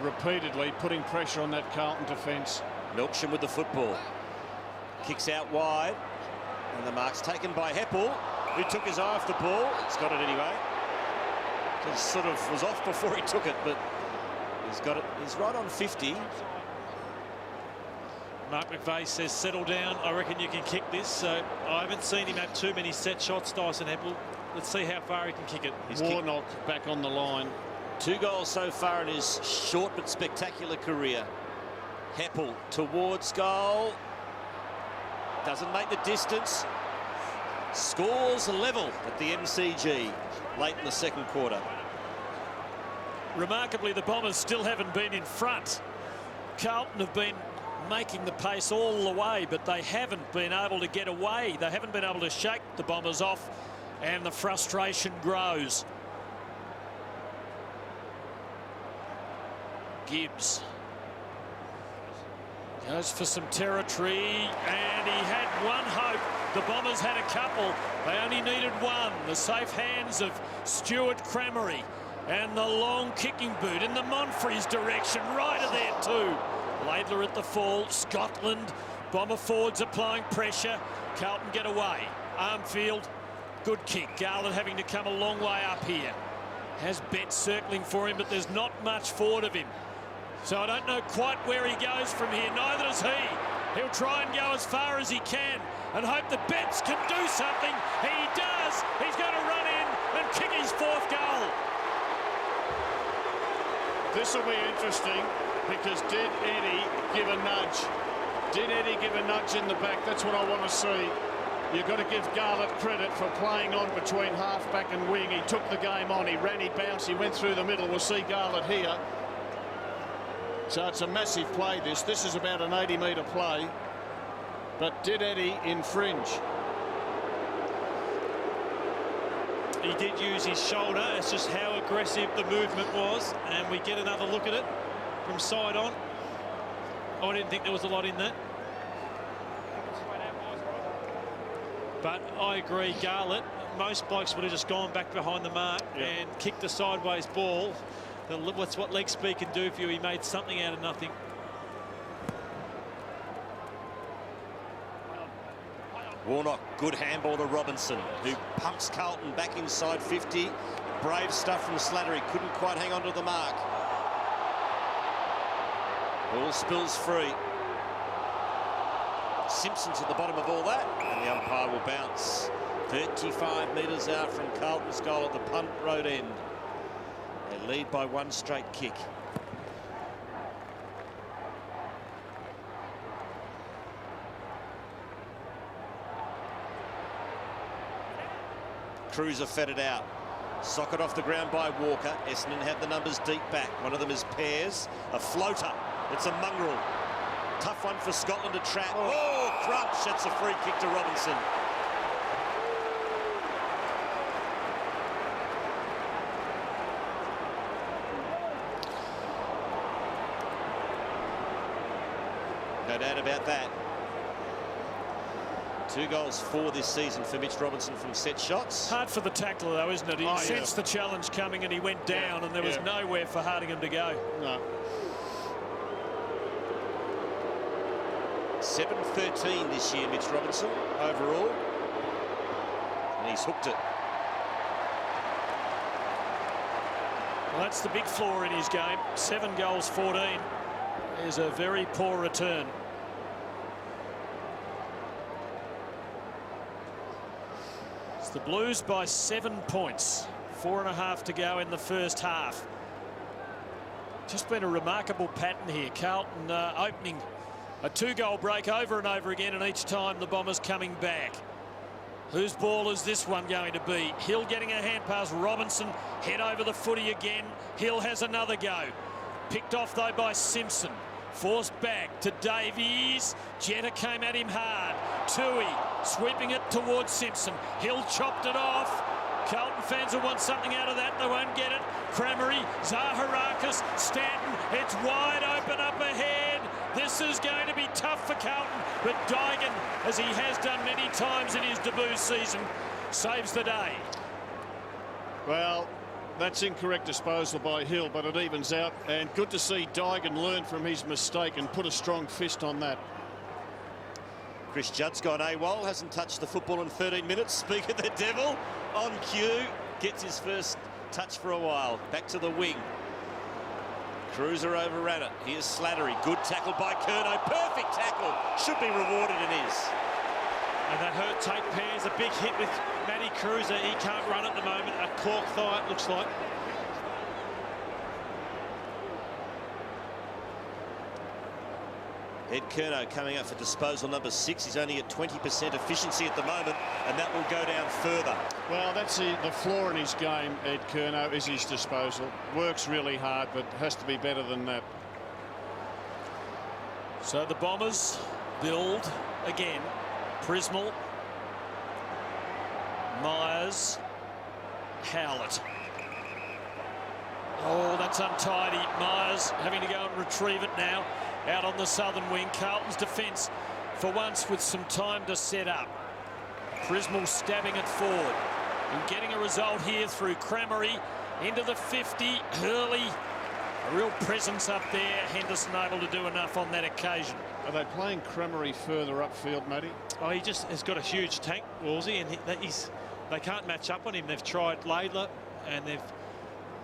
Repeatedly putting pressure on that Carlton defence. Melksham with the football. Kicks out wide. And the mark's taken by Heppel, who took his eye off the ball. He's got it anyway. Just sort of was off before he took it, but he's got it. He's right on 50. Mark McVeigh says, settle down. I reckon you can kick this. So I haven't seen him have too many set shots, Dyson Heppel. Let's see how far he can kick it. Warnock back on the line. 2 goals so far in his short but spectacular career. Heppel towards goal. Doesn't make the distance. Scores level at the MCG late in the second quarter. Remarkably, the Bombers still haven't been in front. Carlton have been making the pace all the way, but they haven't been able to get away. They haven't been able to shake the Bombers off, and the frustration grows. Gibbs goes for some territory, and he had one hope. The Bombers had a couple. They only needed one. The safe hands of Stuart Crammery, and the long kicking boot in the Monfries direction. Ryder there too. Laidler at the fall. Scotland. Bomber forwards applying pressure. Carlton get away. Armfield. Good kick. Garland having to come a long way up here. Has Betts circling for him, but there's not much forward of him. So I don't know quite where he goes from here. Neither does he. He'll try and go as far as he can and hope that Betts can do something. He does. He's going to run in and kick his 4th goal. This will be interesting because did Eddie give a nudge? Did Eddie give a nudge in the back? That's what I want to see. You've got to give Garlett credit for playing on between half-back and wing. He took the game on. He ran, he bounced, he went through the middle. We'll see Garlett here. So it's a massive play, this. This is about an 80-metre play. But did Eddie infringe? He did use his shoulder. It's just how aggressive the movement was. And we get another look at it from side on. I didn't think there was a lot in that. But I agree, Garlett, most blokes would have just gone back behind the mark and kicked a sideways ball. That's what leg speed can do for you. He made something out of nothing. Warnock, good handball to Robinson, who pumps Carlton back inside 50. Brave stuff from Slattery, couldn't quite hang on to the mark. Ball spills free. Simpson's at the bottom of all that, and the umpire will bounce 35 metres out from Carlton's goal at the punt road end. They lead by one straight kick. Cruiser fed it out. Socket off the ground by Walker. Essendon have the numbers deep back. One of them is Pears. A floater. It's a mongrel. Tough one for Scotland to trap. Oh, crunch. That's a free kick to Robinson. No doubt about that. 2 goals for this season for Mitch Robinson from set shots. Hard for the tackler, though, isn't it? He sensed the challenge coming and he went down, and there was nowhere for Hardingham to go. No. 7-13 this year, Mitch Robinson, overall. And he's hooked it. Well, that's the big flaw in his game. 7 goals, 14 is a very poor return. It's the Blues by 7 points. 4.5 to go in the first half. Just been a remarkable pattern here. Carlton opening a 2-goal break over and over again, and each time the Bombers coming back. Whose ball is this one going to be? Hill getting a hand pass. Robinson head over the footy again. Hill has another go. Picked off though by Simpson. Forced back to Davies. Jetta came at him hard. Tui sweeping it towards Simpson. Hill chopped it off. Carlton fans will want something out of that. They won't get it. Kramery, Zaharakis, Stanton. It's wide open up ahead. This is going to be tough for Carlton, but Dygan, as he has done many times in his debut season, saves the day. Well, that's incorrect disposal by Hill, but it evens out. And good to see Dygan learn from his mistake and put a strong fist on that. Chris Judd's gone AWOL, hasn't touched the football in 13 minutes. Speak of the devil, on cue, gets his first touch for a while. Back to the wing. Cruiser overran it. Here's Slattery. Good tackle by Curnow. Perfect tackle. Should be rewarded, and is. And that hurt Tate Pears. A big hit with Matty Cruiser. He can't run at the moment. A cork thigh, it looks like. Ed Curnow coming up for disposal number 6. He's only at 20% efficiency at the moment, and that will go down further. Well, that's the flaw in his game, Ed Curnow, is his disposal. Works really hard, but has to be better than that. So the Bombers build again. Prismal, Myers, Howlett. Oh, that's untidy. Myers having to go and retrieve it now. Out on the southern wing. Carlton's defence for once with some time to set up. Prismal stabbing it forward and getting a result here through Kramery into the 50. Hurley, a real presence up there. Henderson able to do enough on that occasion. Are they playing Kramery further upfield, Matty? Oh, he just has got a huge tank, Wolsey, and they can't match up on him. They've tried Laidler, and they've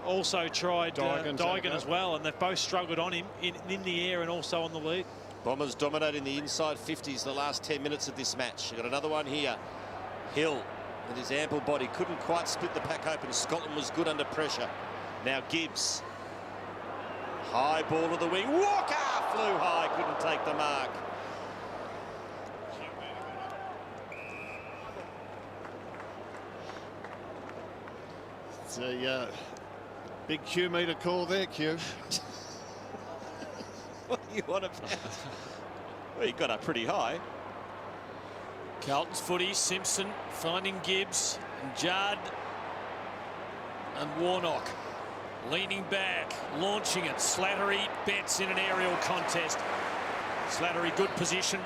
also tried Dygan as well, and they've both struggled on him in the air and also on the lead. Bombers dominating the inside 50s the last 10 minutes of this match. You've got another one here. Hill, with his ample body, couldn't quite split the pack open. Scotland was good under pressure. Now Gibbs. High ball to the wing. Walker flew high, couldn't take the mark. It's a big Q meter call there, Q. What do you want about? Well, he got up pretty high. Carlton's footy, Simpson finding Gibbs and Judd and Warnock. Leaning back, launching it. Slattery bets in an aerial contest. Slattery, good position.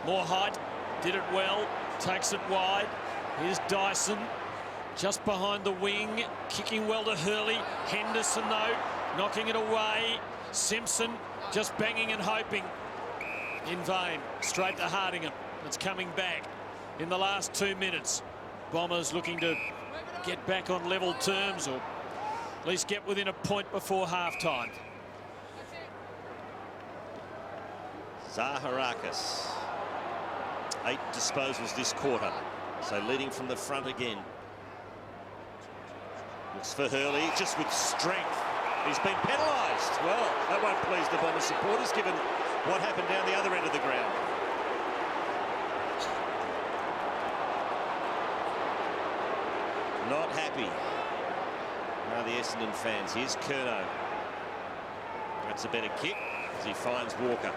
More height, did it well, takes it wide. Here's Dyson, just behind the wing, kicking well to Hurley. Henderson, though, knocking it away. Simpson just banging and hoping. In vain, straight to Hardingham. It's coming back in the last 2 minutes. Bombers looking to get back on level terms, or at least get within a point before half-time. Zaharakis. 8 disposals this quarter. So leading from the front again. Looks for Hurley, just with strength. He's been penalised. Well, that won't please the Bombers supporters, given what happened down the other end of the ground. Not happy are the Essendon fans. Here's Curnow. That's a better kick as he finds Walker.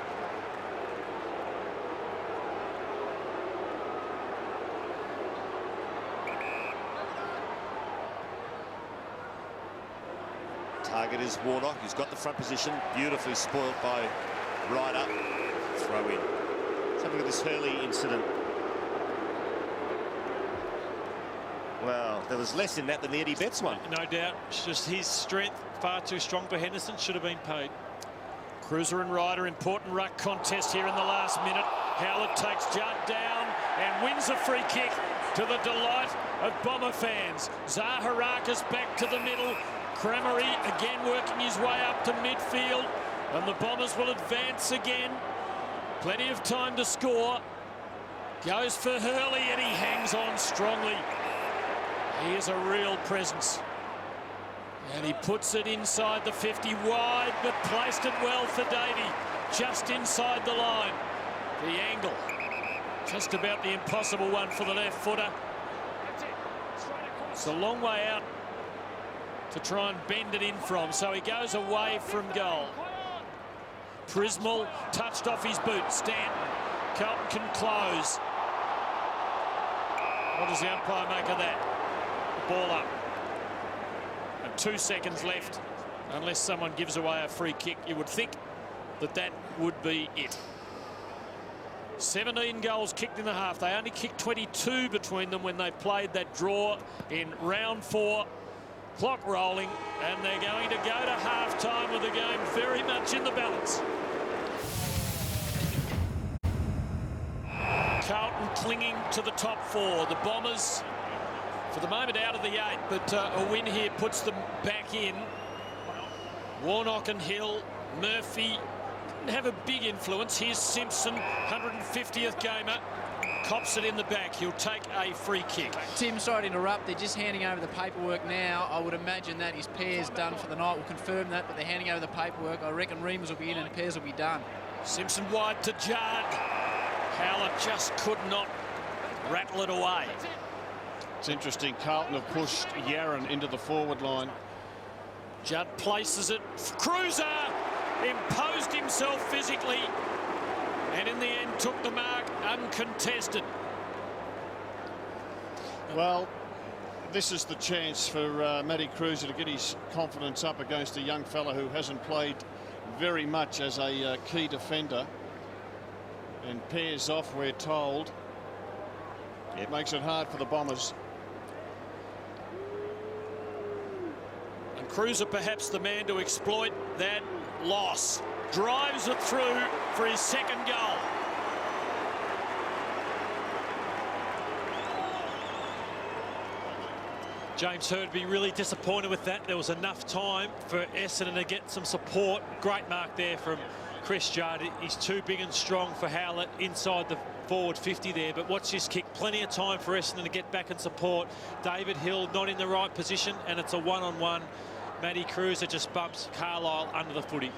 Target is Warnock. He's got the front position. Beautifully spoilt by Ryder. Throw in. Let's have a look at this Hurley incident. Well, there was less in that than the Eddie Betts one. No doubt. It's just his strength, far too strong for Henderson. Should have been paid. Cruiser and Ryder, important ruck contest here in the last minute. Howlett takes Judd down and wins a free kick to the delight of Bomber fans. Zaharakis back to the middle. Cramery again working his way up to midfield, and the Bombers will advance again. Plenty of time to score. Goes for Hurley and he hangs on strongly. He is a real presence. And he puts it inside the 50 wide, but placed it well for Davey. Just inside the line. The angle. Just about the impossible one for the left footer. It's a long way out to try and bend it in from, so he goes away from goal. Prismal touched off his boot. Stanton. Carlton can close. What does the umpire make of that? Ball up. And 2 seconds left. Unless someone gives away a free kick, you would think that that would be it. 17 goals kicked in the half. They only kicked 22 between them when they played that draw in round 4. Clock rolling, and they're going to go to half-time with the game very much in the balance. Carlton clinging to the top 4. The Bombers, for the moment, out of the 8, but a win here puts them back in. Warnock and Hill, Murphy didn't have a big influence. Here's Simpson, 150th gamer. Cops it in the back. He'll take a free kick. Tim, sorry to interrupt. They're just handing over the paperwork now. I would imagine that his pair's done for the night. We'll confirm that, but they're handing over the paperwork. I reckon Reamers will be in and pairs will be done. Simpson wide to Judd. Howlett just could not rattle it away. It's interesting. Carlton have pushed Yaron into the forward line. Judd places it. Cruiser imposed himself physically, and in the end took the mark uncontested. Well, this is the chance for Matty Cruiser to get his confidence up against a young fella who hasn't played very much as a key defender, and pairs off, we're told. It makes it hard for the Bombers. And Cruiser perhaps the man to exploit that loss. Drives it through for his second goal. James Hird be really disappointed with that. There was enough time for Essendon to get some support. Great mark there from Chris Judd. He's too big and strong for Howlett inside the forward 50 there, but watch this kick. Plenty of time for Essendon to get back and support. David Hill not in the right position, and it's a one-on-one. Matty Cruiser just bumps Carlisle under the footy.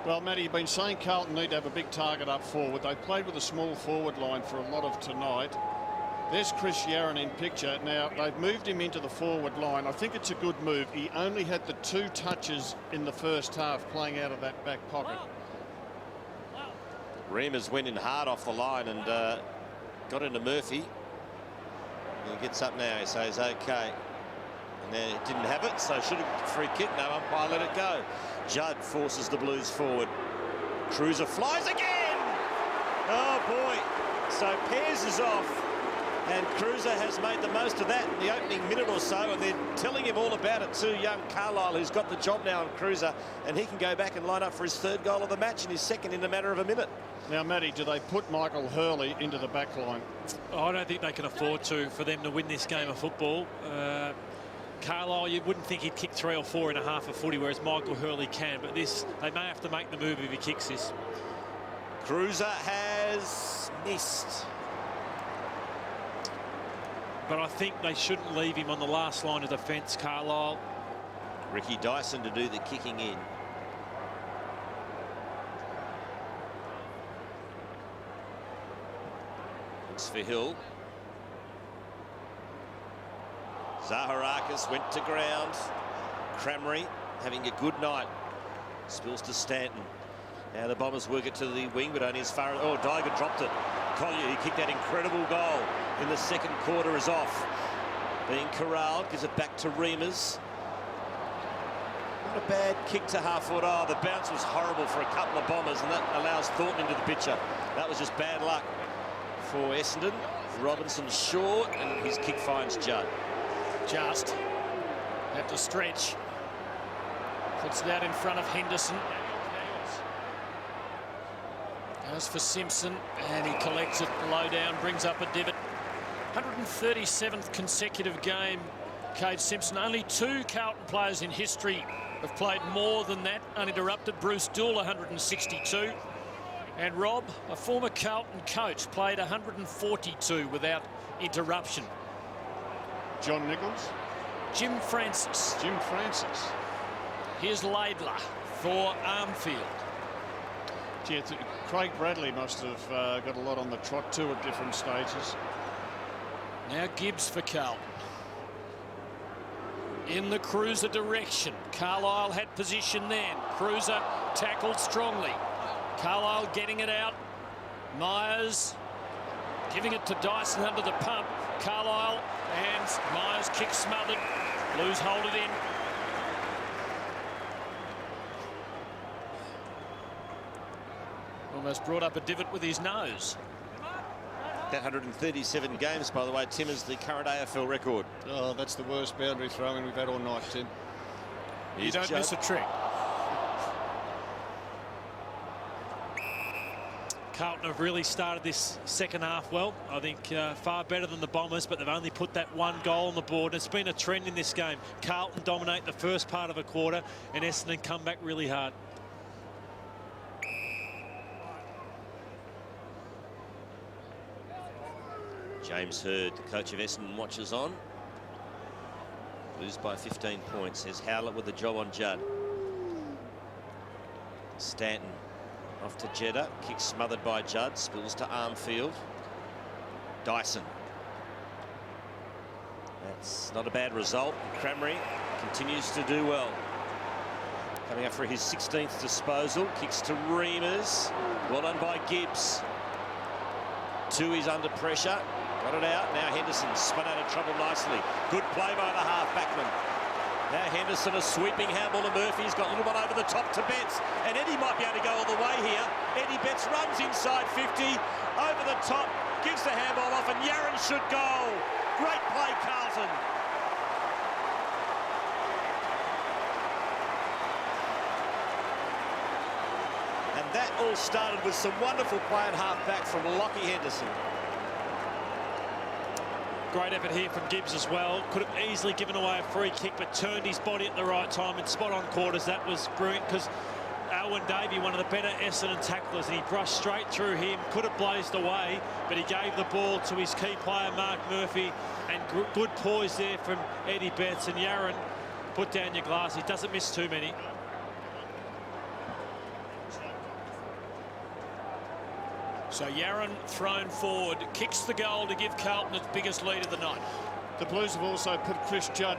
Well, Matty, you've been saying Carlton need to have a big target up forward. They played with a small forward line for a lot of tonight. There's Chris Yarran in picture. Now, they've moved him into the forward line. I think it's a good move. He only had the 2 touches in the first half playing out of that back pocket. Remus went in hard off the line and got into Murphy. He gets up now. He says, OK. And then it didn't have it, so should have free kick. No umpire let it go. Judd forces the Blues forward. Cruiser flies again. Oh, boy. So Pears is off. And Cruiser has made the most of that in the opening minute or so, and they're telling him all about it too. Young Carlisle, who's got the job now on Cruiser, and he can go back and line up for his 3rd goal of the match and his 2nd in a matter of a minute. Now, Matty, do they put Michael Hurley into the back line? I don't think they can afford to, for them to win this game of football. Carlisle, you wouldn't think he'd kick 3 or 4 in a half of footy, whereas Michael Hurley can, but this, they may have to make the move if he kicks this. Cruiser has missed. But I think they shouldn't leave him on the last line of defence, Carlisle. Ricky Dyson to do the kicking in. It's for Hill. Zaharakis went to ground. Cramry having a good night. Spills to Stanton. Now the Bombers work it to the wing, but only as far as... Oh, Dyger dropped it. Collier, he kicked that incredible goal in the 2nd quarter, is off. Being corralled, gives it back to Remus. Not a bad kick to half-forward. Oh, the bounce was horrible for a couple of Bombers, and that allows Thornton into the picture. That was just bad luck for Essendon. Robinson short, and his kick finds Judd. Just had to stretch. Puts it out in front of Henderson. Goes for Simpson, and he collects it low down, brings up a divot. 137th consecutive game, Cade Simpson. Only 2 Carlton players in history have played more than that uninterrupted. Bruce Doull, 162. And Rob, a former Carlton coach, played 142 without interruption. John Nichols? Jim Francis. Jim Francis. Here's Laidler for Armfield. Yeah, Craig Bradley must have got a lot on the trot too at different stages. Now Gibbs for Carlton. In the Cruiser direction. Carlisle had position then. Cruiser tackled strongly. Carlisle getting it out. Myers giving it to Dyson under the pump. Carlisle and Myers kick smothered. Blues hold it in. Almost brought up a divot with his nose. That 137 games, by the way, Tim, is the current AFL record. Oh, that's the worst boundary throwing we've had all night, Tim. You don't miss a trick. Carlton have really started this 2nd half well. I think far better than the Bombers, but they've only put that 1 goal on the board. It's been a trend in this game. Carlton dominate the first part of a quarter, and Essendon come back really hard. James Hird, the coach of Essendon, watches on. Lose by 15 points. There's Howlett with the job on Judd. Stanton off to Jeddah. Kick smothered by Judd. Spills to Armfield. Dyson. That's not a bad result. Cramry continues to do well. Coming up for his 16th disposal. Kicks to Remus. Well done by Gibbs. Toohey's under pressure. Got it out. Now Henderson spun out of trouble nicely. Good play by the half-backman. Now Henderson, a sweeping handball to Murphy. He's got a little one over the top to Betts. And Eddie might be able to go all the way here. Eddie Betts runs inside 50. Over the top. Gives the handball off, and Yarran should go. Great play, Carlton. And that all started with some wonderful play at half-back from Lockie Henderson. Great effort here from Gibbs as well. Could have easily given away a free kick, but turned his body at the right time in spot-on quarters. That was brilliant, because Alwyn Davey, one of the better Essendon tacklers, and he brushed straight through him, could have blazed away, but he gave the ball to his key player, Mark Murphy, and good poise there from Eddie Betts. And Yaron, put down your glass. He doesn't miss too many. So Yaron thrown forward, kicks the goal to give Carlton its biggest lead of the night. The Blues have also put Chris Judd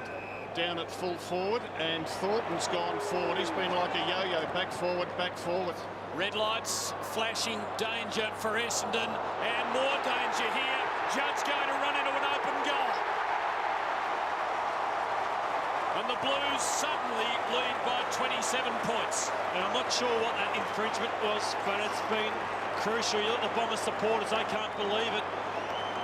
down at full forward, and Thornton's gone forward. He's been like a yo-yo, back forward, back forward. Red lights flashing, danger for Essendon, and more danger here. Judd's going to run into an open goal. And the Blues suddenly lead by 27 points. And I'm not sure what that infringement was, but it's been crucial. You look at the Bombers supporters, they can't believe it.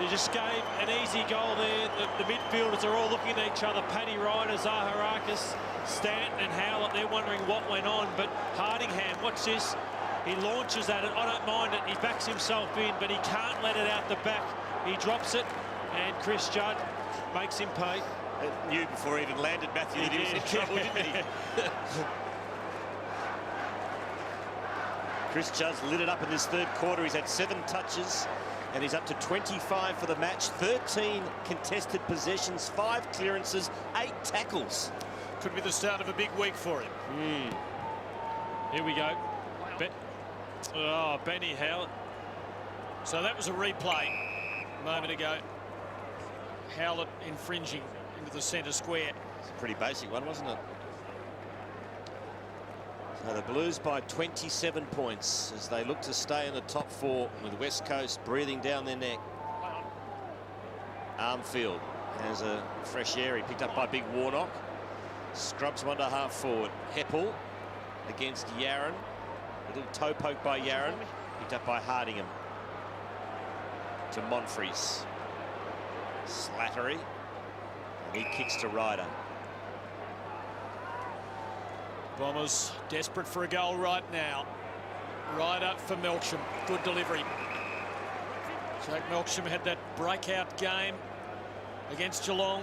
They just gave an easy goal there. The midfielders are all looking at each other. Paddy Ryder, Zaharakis, Stanton and Howlett, they're wondering what went on. But Hardingham, watch this. He launches at it. I don't mind it. He backs himself in, but he can't let it out the back. He drops it, and Chris Judd makes him pay. Knew before he even landed, Matthew, that he was in trouble, didn't he? Chris Judd's lit it up in this third quarter. He's had 7 touches, and he's up to 25 for the match. 13 contested possessions, 5 clearances, 8 tackles. Could be the start of a big week for him. Here we go. Benny Howlett. So that was a replay a moment ago. Howlett infringing into the centre square. It's a pretty basic one, wasn't it? So the Blues by 27 points as they look to stay in the top 4 with West Coast breathing down their neck. Armfield has a fresh air. He picked up by Big Warnock. Scrubs one to half forward. Heppel against Yaron. Little toe poke by Yaron. Picked up by Hardingham. To Monfries. Slattery. And he kicks to Ryder. Bombers desperate for a goal right now. Ryder for Melksham. Good delivery. Jack Melksham had that breakout game against Geelong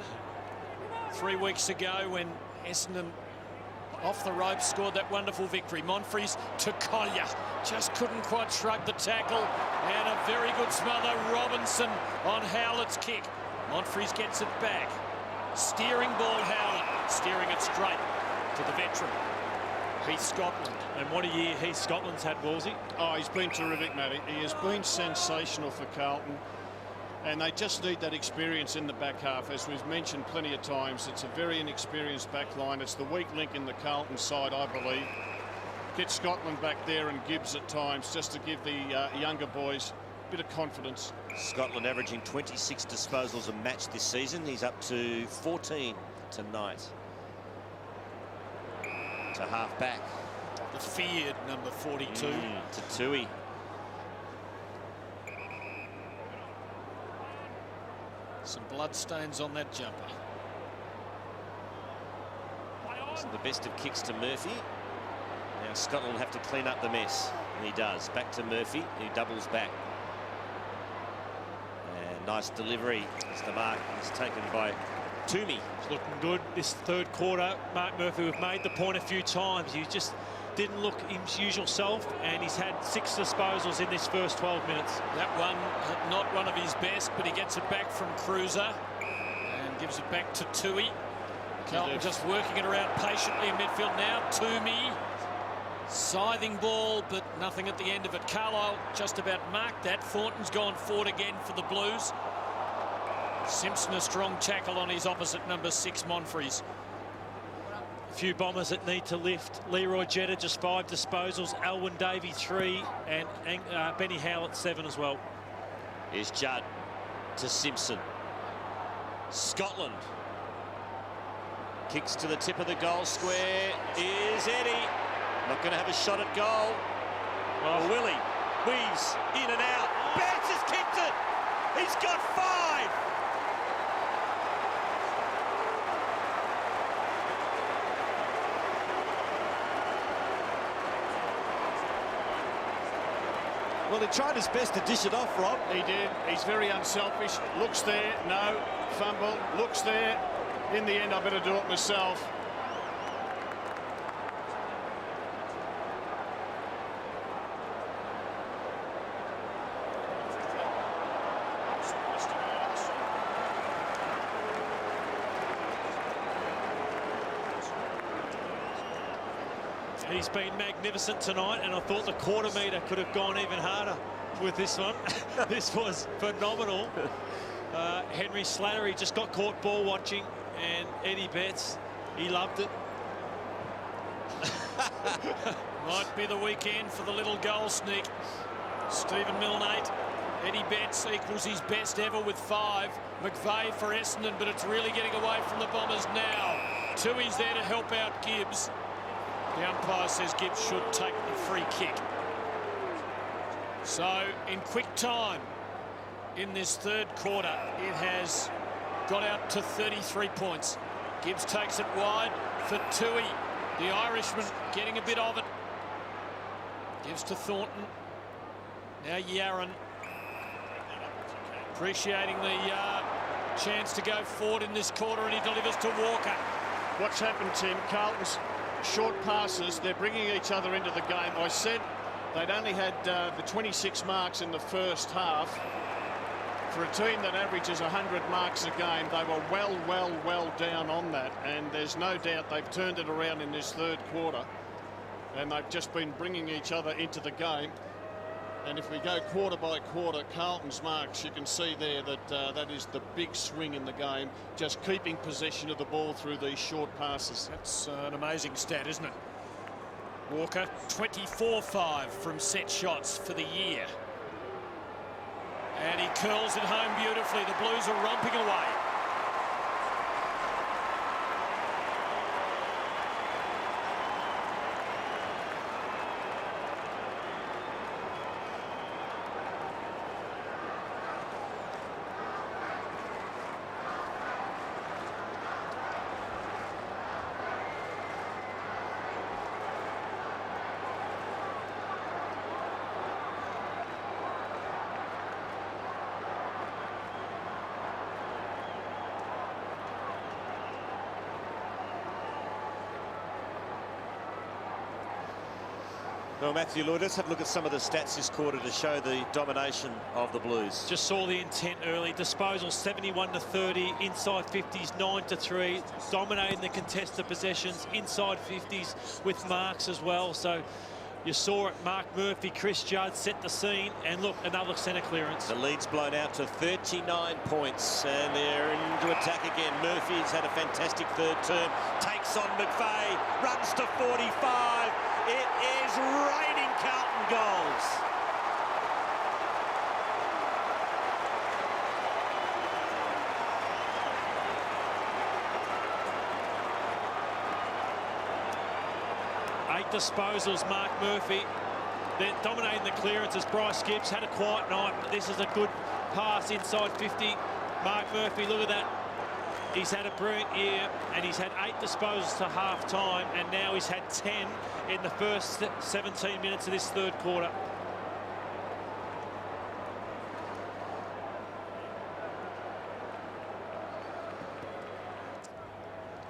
3 weeks ago when Essendon off the ropes scored that wonderful victory. Monfries to Collier. Just couldn't quite shrug the tackle. And a very good smother. Robinson on Howlett's kick. Monfries gets it back. Steering ball Howlett. Steering it straight to the veteran, Heath Scotland. And what a year Heath Scotland's had, Wolsey. Oh, he's been terrific, Matty. He has been sensational for Carlton. And they just need that experience in the back half. As we've mentioned plenty of times, it's a very inexperienced back line. It's the weak link in the Carlton side, I believe. Get Scotland back there and Gibbs at times, just to give the younger boys a bit of confidence. Scotland averaging 26 disposals a match this season. He's up to 14 tonight. To half back. The feared number 42. To Tui. Some bloodstains on that jumper. The best of kicks to Murphy. Now Scotland will have to clean up the mess, and he does. Back to Murphy, who doubles back. And nice delivery as the mark is taken by Toomey. It's looking good this third quarter. Mark Murphy, we've made the point a few times. He just didn't look his usual self, and he's had 6 disposals in this first 12 minutes. That one, not one of his best, but he gets it back from Cruiser and gives it back to Tui. Carlton just working it around patiently in midfield now. Toomey, scything ball, but nothing at the end of it. Carlisle just about marked that. Thornton's gone forward again for the Blues. Simpson a strong tackle on his opposite, number 6, Monfries. A few Bombers that need to lift. Leroy Jetta just 5 disposals. Alwyn Davey 3, and Benny Howlett 7 as well. Here's Judd to Simpson. Scotland kicks to the tip of the goal square. Is Eddie. Not going to have a shot at goal. Oh, Willie weaves in and out. Betts has kicked it. He's got 5. Well, he tried his best to dish it off, Rob. He did. He's very unselfish. Looks there, no. Fumble. Looks there. In the end, I better do it myself. He's been magnificent tonight, and I thought the quarter metre could have gone even harder with this one. This was phenomenal. Henry Slattery just got caught ball watching, and Eddie Betts, he loved it. Might be the weekend for the little goal sneak. Stephen Milnate. Eddie Betts equals his best ever with 5. McVeigh for Essendon, but it's really getting away from the Bombers now. Tui's there to help out Gibbs. The umpire says Gibbs should take the free kick. So, in quick time, in this third quarter, it has got out to 33 points. Gibbs takes it wide for Tui. The Irishman getting a bit of it. Gives to Thornton. Now Yaron. Appreciating the chance to go forward in this quarter, and he delivers to Walker. What's happened, Tim? Carlton's short passes, they're bringing each other into the game. I said they'd only had the 26 marks in the first half. For a team that averages 100 marks a game, they were well down on that, and there's no doubt they've turned it around in this third quarter, and they've just been bringing each other into the game. And if we go quarter by quarter, Carlton's marks, you can see there that that is the big swing in the game, just keeping possession of the ball through these short passes. That's an amazing stat, isn't it? Walker, 24-5 from set shots for the year. And he curls it home beautifully. The Blues are romping away. Well, Matthew Lloyd, let's have a look at some of the stats this quarter to show the domination of the Blues. Just saw the intent early. Disposal 71-30, inside 50s 9-3, dominating the contested possessions, inside 50s with marks as well. So you saw it. Mark Murphy, Chris Judd set the scene, and look, another centre clearance. The lead's blown out to 39 points, and they're into attack again. Murphy's had a fantastic third term, takes on McVeigh, runs to 45. It is raining Carlton goals. Eight disposals, Mark Murphy. They're dominating the clearances. Bryce Gibbs had a quiet night, but this is a good pass inside 50. Mark Murphy, look at that. He's had a brilliant year, and he's had 8 disposals to half-time, and now he's had 10 in the first 17 minutes of this third quarter.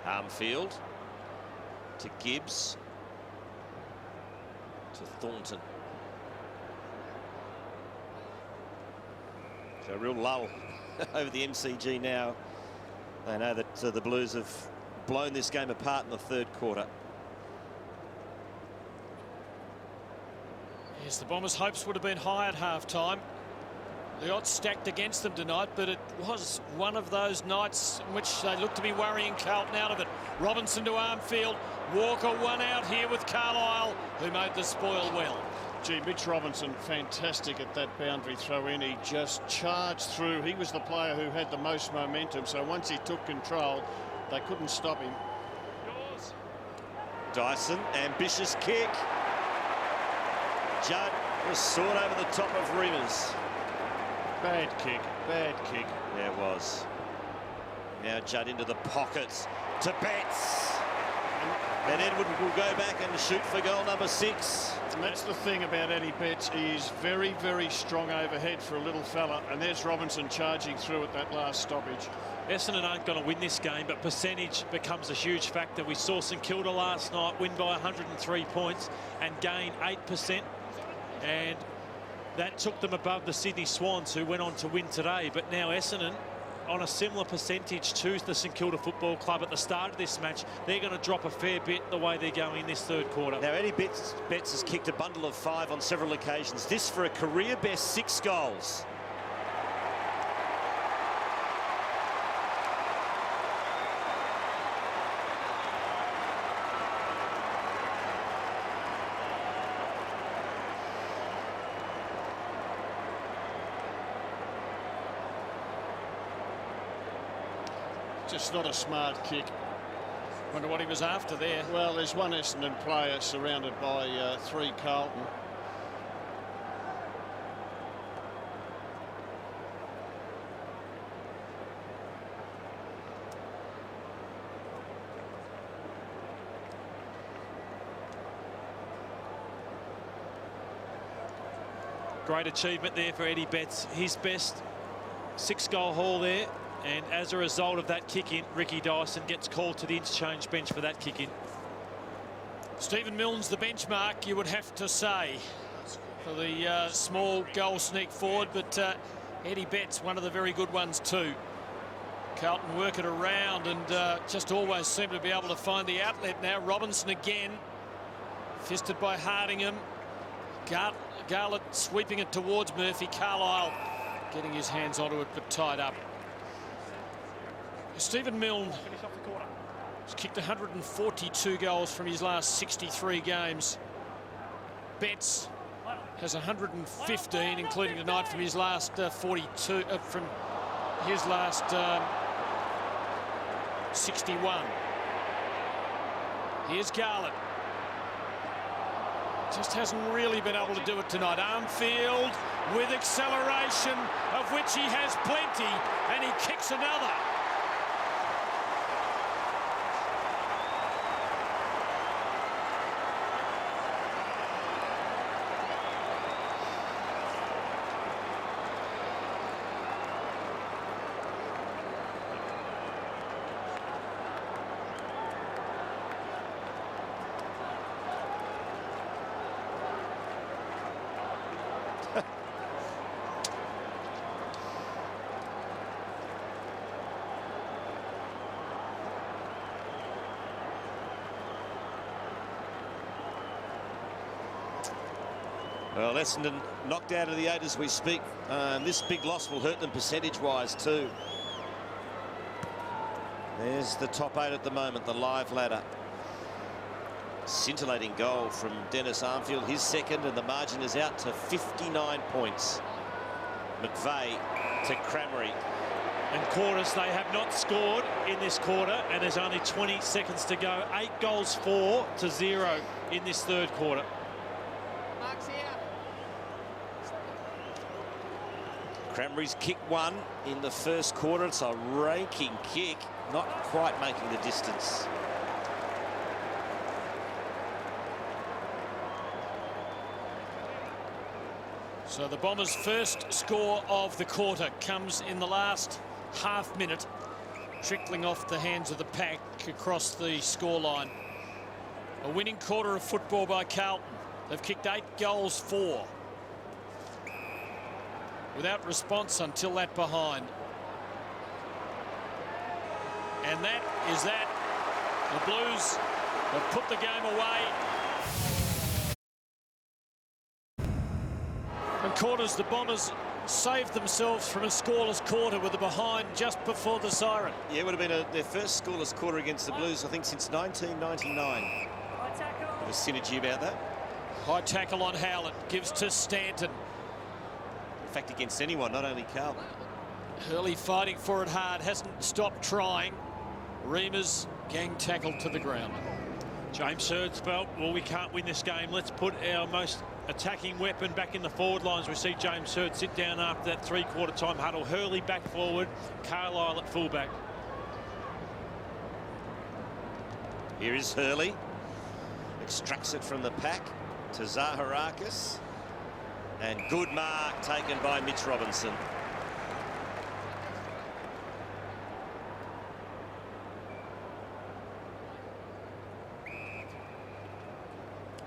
Armfield to Gibbs to Thornton. So a real lull over the MCG now. They know that the Blues have blown this game apart in the third quarter. Yes, the Bombers' hopes would have been high at half-time. The odds stacked against them tonight, but it was one of those nights in which they looked to be worrying Carlton out of it. Robinson to Armfield. Walker one out here with Carlisle, who made the spoil well. Gee, Mitch Robinson, fantastic at that boundary throw in. He just charged through. He was the player who had the most momentum, so once he took control, they couldn't stop him. Dyson, ambitious kick. Judd was soared over the top of Remus. Bad kick, bad kick. Yeah, it was. Now Judd into the pockets to Betts. And Edward will go back and shoot for goal number 6. And that's the thing about Eddie Betts. He is very strong overhead for a little fella. And there's Robinson charging through at that last stoppage. Essendon aren't going to win this game, but percentage becomes a huge factor. We saw St Kilda last night win by 103 points and gain 8%. And that took them above the Sydney Swans, who went on to win today. But now Essendon on a similar percentage to the St Kilda Football Club at the start of this match. They're going to drop a fair bit the way they're going in this third quarter. Now, Eddie Betts has kicked a bundle of 5 on several occasions. This for a career best 6 goals. Just not a smart kick. Wonder what he was after there. Well, there's one Essendon player surrounded by 3 Carlton. Great achievement there for Eddie Betts. His best 6-goal haul there. And as a result of that kick-in, Ricky Dyson gets called to the interchange bench for that kick-in. Stephen Milne's the benchmark, you would have to say, for the small goal sneak forward, but Eddie Betts, one of the very good ones too. Carlton work it around and just always seem to be able to find the outlet now. Robinson again, fisted by Hardingham. Garlett sweeping it towards Murphy. Carlisle getting his hands onto it, but tied up. Stephen Milne has kicked 142 goals from his last 63 games. Betts has 115, including tonight from his last 42, from his last 61. Here's Garlett. Just hasn't really been able to do it tonight. Armfield with acceleration, of which he has plenty, and he kicks another. Well, Essendon knocked out of the 8 as we speak. This big loss will hurt them percentage-wise too. There's the top 8 at the moment, the live ladder. Scintillating goal from Dennis Armfield, his second, and the margin is out to 59 points. McVeigh to Crameri. And quarters, they have not scored in this quarter, and there's only 20 seconds to go. 8 goals 4-0 in this third quarter. Crameri's kick 1 in the first quarter. It's a raking kick, not quite making the distance. So the Bombers' first score of the quarter comes in the last half minute, trickling off the hands of the pack across the scoreline. A winning quarter of football by Carlton. They've kicked 8 goals 4. Without response until that behind. And that is that. The Blues have put the game away. And quarters, the Bombers saved themselves from a scoreless quarter with a behind just before the siren. Yeah, it would have been their first scoreless quarter against the Blues, I think, since 1999. Bit of synergy about that. High tackle on Howlett, gives to Stanton. In fact, against anyone, not only Carlton. Hurley fighting for it hard, hasn't stopped trying. Reamers gang tackled to the ground. James Hurd's felt, well, we can't win this game. Let's put our most attacking weapon back in the forward lines. We see James Hurd sit down after that 3/4 time huddle. Hurley back forward, Carlisle at fullback. Here is Hurley. Extracts it from the pack to Zaharakis. And good mark taken by Mitch Robinson.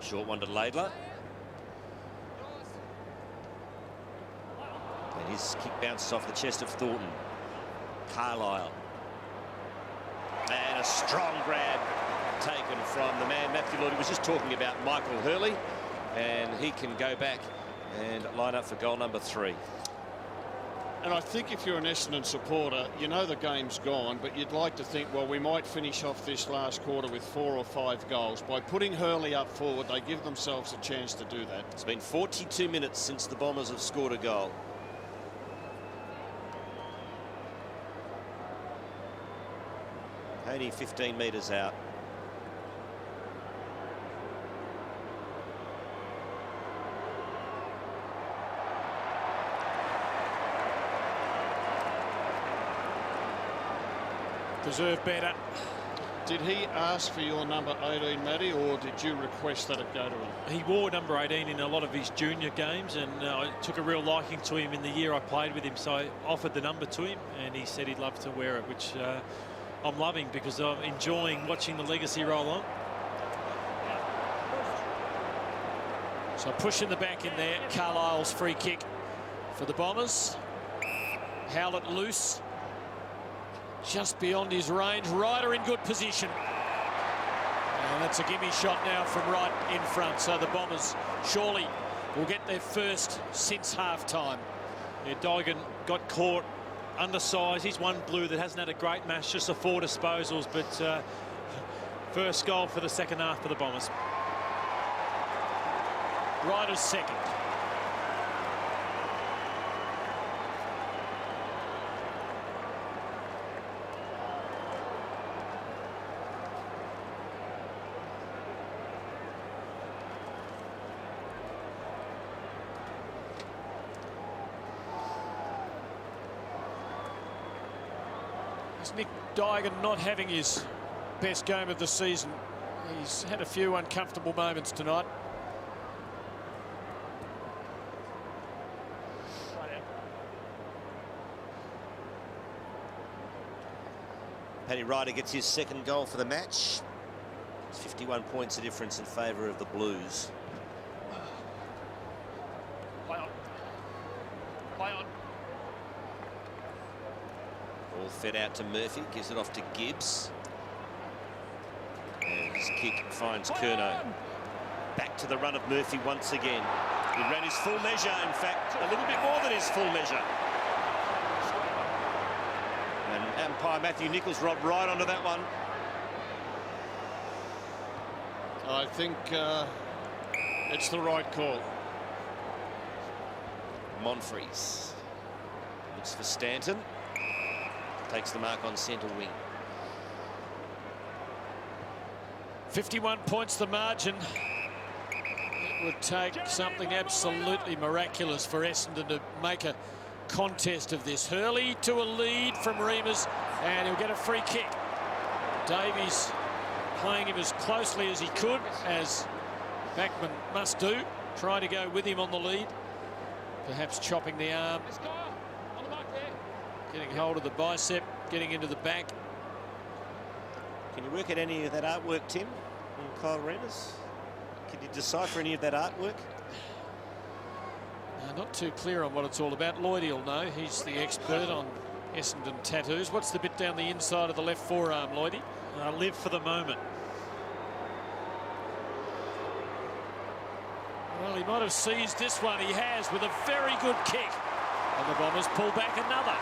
Short one to Laidler. And his kick bounces off the chest of Thornton. Carlisle. And a strong grab taken from the man Matthew Lloyd. He was just talking about Michael Hurley, and he can go back and line up for goal number 3. And I think if you're an Essendon supporter, you know the game's gone, but you'd like to think, well, we might finish off this last quarter with 4 or 5 goals. By putting Hurley up forward, they give themselves a chance to do that. It's been 42 minutes since the Bombers have scored a goal. Only 15 metres out. Deserve better. Did he ask for your number 18, Matty, or did you request that it go to him? He wore number 18 in a lot of his junior games, and I took a real liking to him in the year I played with him, so I offered the number to him, and he said he'd love to wear it, which I'm loving because I'm enjoying watching the legacy roll on. So pushing the back in there. Carlisle's free kick for the Bombers. Howlett loose. Just beyond his range. Ryder in good position. And that's a gimme shot now from right in front. So the Bombers surely will get their first since half-time. Yeah, Daigan got caught undersized. He's one blue that hasn't had a great match, just the 4 disposals, but first goal for the second half for the Bombers. Ryder's second. Nick Daigan not having his best game of the season. He's had a few uncomfortable moments tonight. Paddy Ryder gets his second goal for the match. It's 51 points of difference in favour of the Blues. Play on. Play on. All fed out to Murphy, gives it off to Gibbs. And his kick finds Curnow. Back to the run of Murphy once again. He ran his full measure, in fact, a little bit more than his full measure. And umpire Matthew Nichols robbed right onto that one. I think it's the right call. Monfries looks for Stanton. Takes the mark on centre wing. 51 points the margin. It would take something absolutely miraculous for Essendon to make a contest of this. Hurley to a lead from Remus, and he'll get a free kick. Davies playing him as closely as he could, as Backman must do, trying to go with him on the lead. Perhaps chopping the arm. Getting hold of the bicep, getting into the back. Can you work at any of that artwork, Tim, on Kyle Remus? Can you decipher any of that artwork? Not too clear on what it's all about. Lloydie will know. He's the expert on Essendon tattoos. What's the bit down the inside of the left forearm, Lloydie? Live for the moment. Well, he might have seized this one. He has, with a very good kick. And the Bombers pull back another.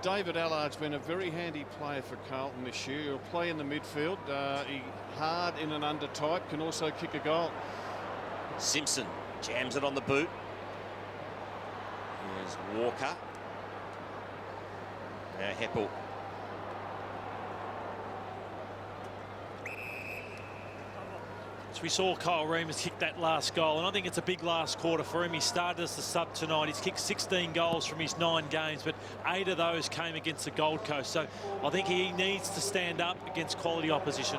David Allard's been a very handy player for Carlton this year. He'll play in the midfield. He hard in and under type, can also kick a goal. Simpson jams it on the boot. There's Walker. Now Heppel. So we saw Kyle Remus kick that last goal, and I think it's a big last quarter for him. He started as the sub tonight. He's kicked 16 goals from his 9 games, but 8 of those came against the Gold Coast. So I think he needs to stand up against quality opposition.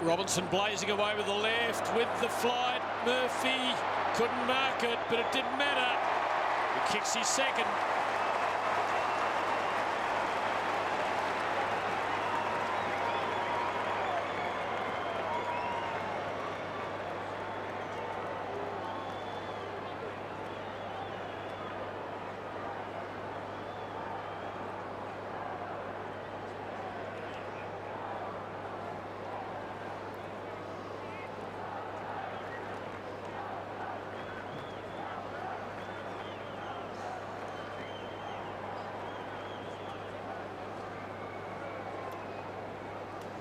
Robinson blazing away with the left, with the flight. Murphy couldn't mark it, but it didn't matter. He kicks his second.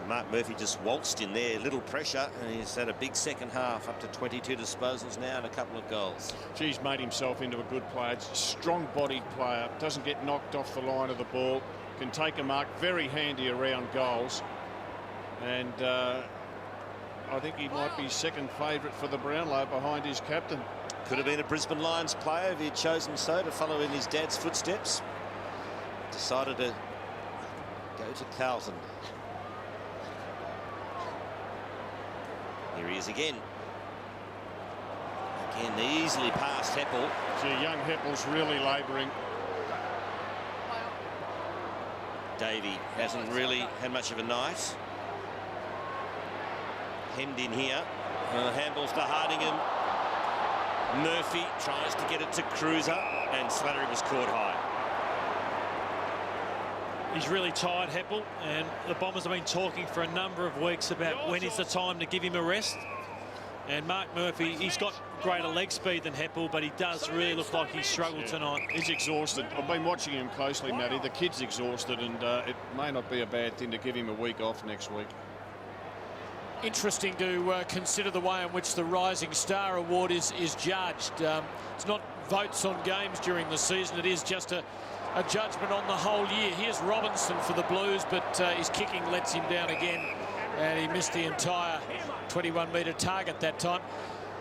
Mark Murphy just waltzed in there, little pressure, and he's had a big second half, up to 22 disposals now and a couple of goals. He's made himself into a good player, strong-bodied player, doesn't get knocked off the line of the ball, can take a mark, very handy around goals, and I think he might be second favourite for the Brownlow behind his captain. Could have been a Brisbane Lions player if he had chosen so, to follow in his dad's footsteps. Decided to go to Carlton. Here he is again. Again, easily past Heppel. See, young Heppel's really labouring. Davey hasn't really had much of a night. Hemmed in here. Handballs to Hardingham. Murphy tries to get it to Cruiser, and Slattery was caught high. He's really tired, Heppel, and the Bombers have been talking for a number of weeks about when is the time to give him a rest. And Mark Murphy, he's got greater leg speed than Heppel, but he does really look like he's struggled tonight. He's exhausted. I've been watching him closely, Matty. The kid's exhausted, and it may not be a bad thing to give him a week off next week. Interesting to consider the way in which the Rising Star Award is judged. It's not votes on games during the season. It is just a judgment on the whole year. Here's Robinson for the Blues, but his kicking lets him down again, and he missed the entire 21-metre target that time.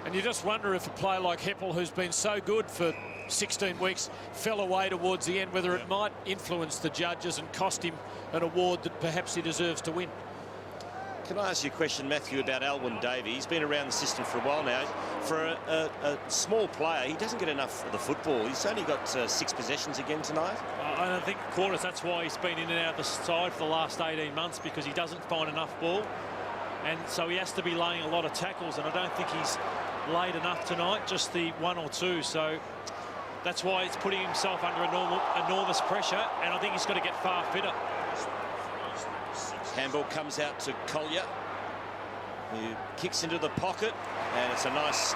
And you just wonder if a player like Heppel, who's been so good for 16 weeks, fell away towards the end, whether it might influence the judges and cost him an award that perhaps he deserves to win. Can I ask you a question, Matthew, about Alwyn Davey? He's been around the system for a while now. For a small player, he doesn't get enough of the football. He's only got 6 possessions again tonight. I think quarters, that's why he's been in and out of the side for the last 18 months, because he doesn't find enough ball. And so he has to be laying a lot of tackles, and I don't think he's laid enough tonight, just the 1 or 2. So that's why he's putting himself under enormous pressure, and I think he's got to get far fitter. Handball comes out to Collier, who kicks into the pocket, and it's a nice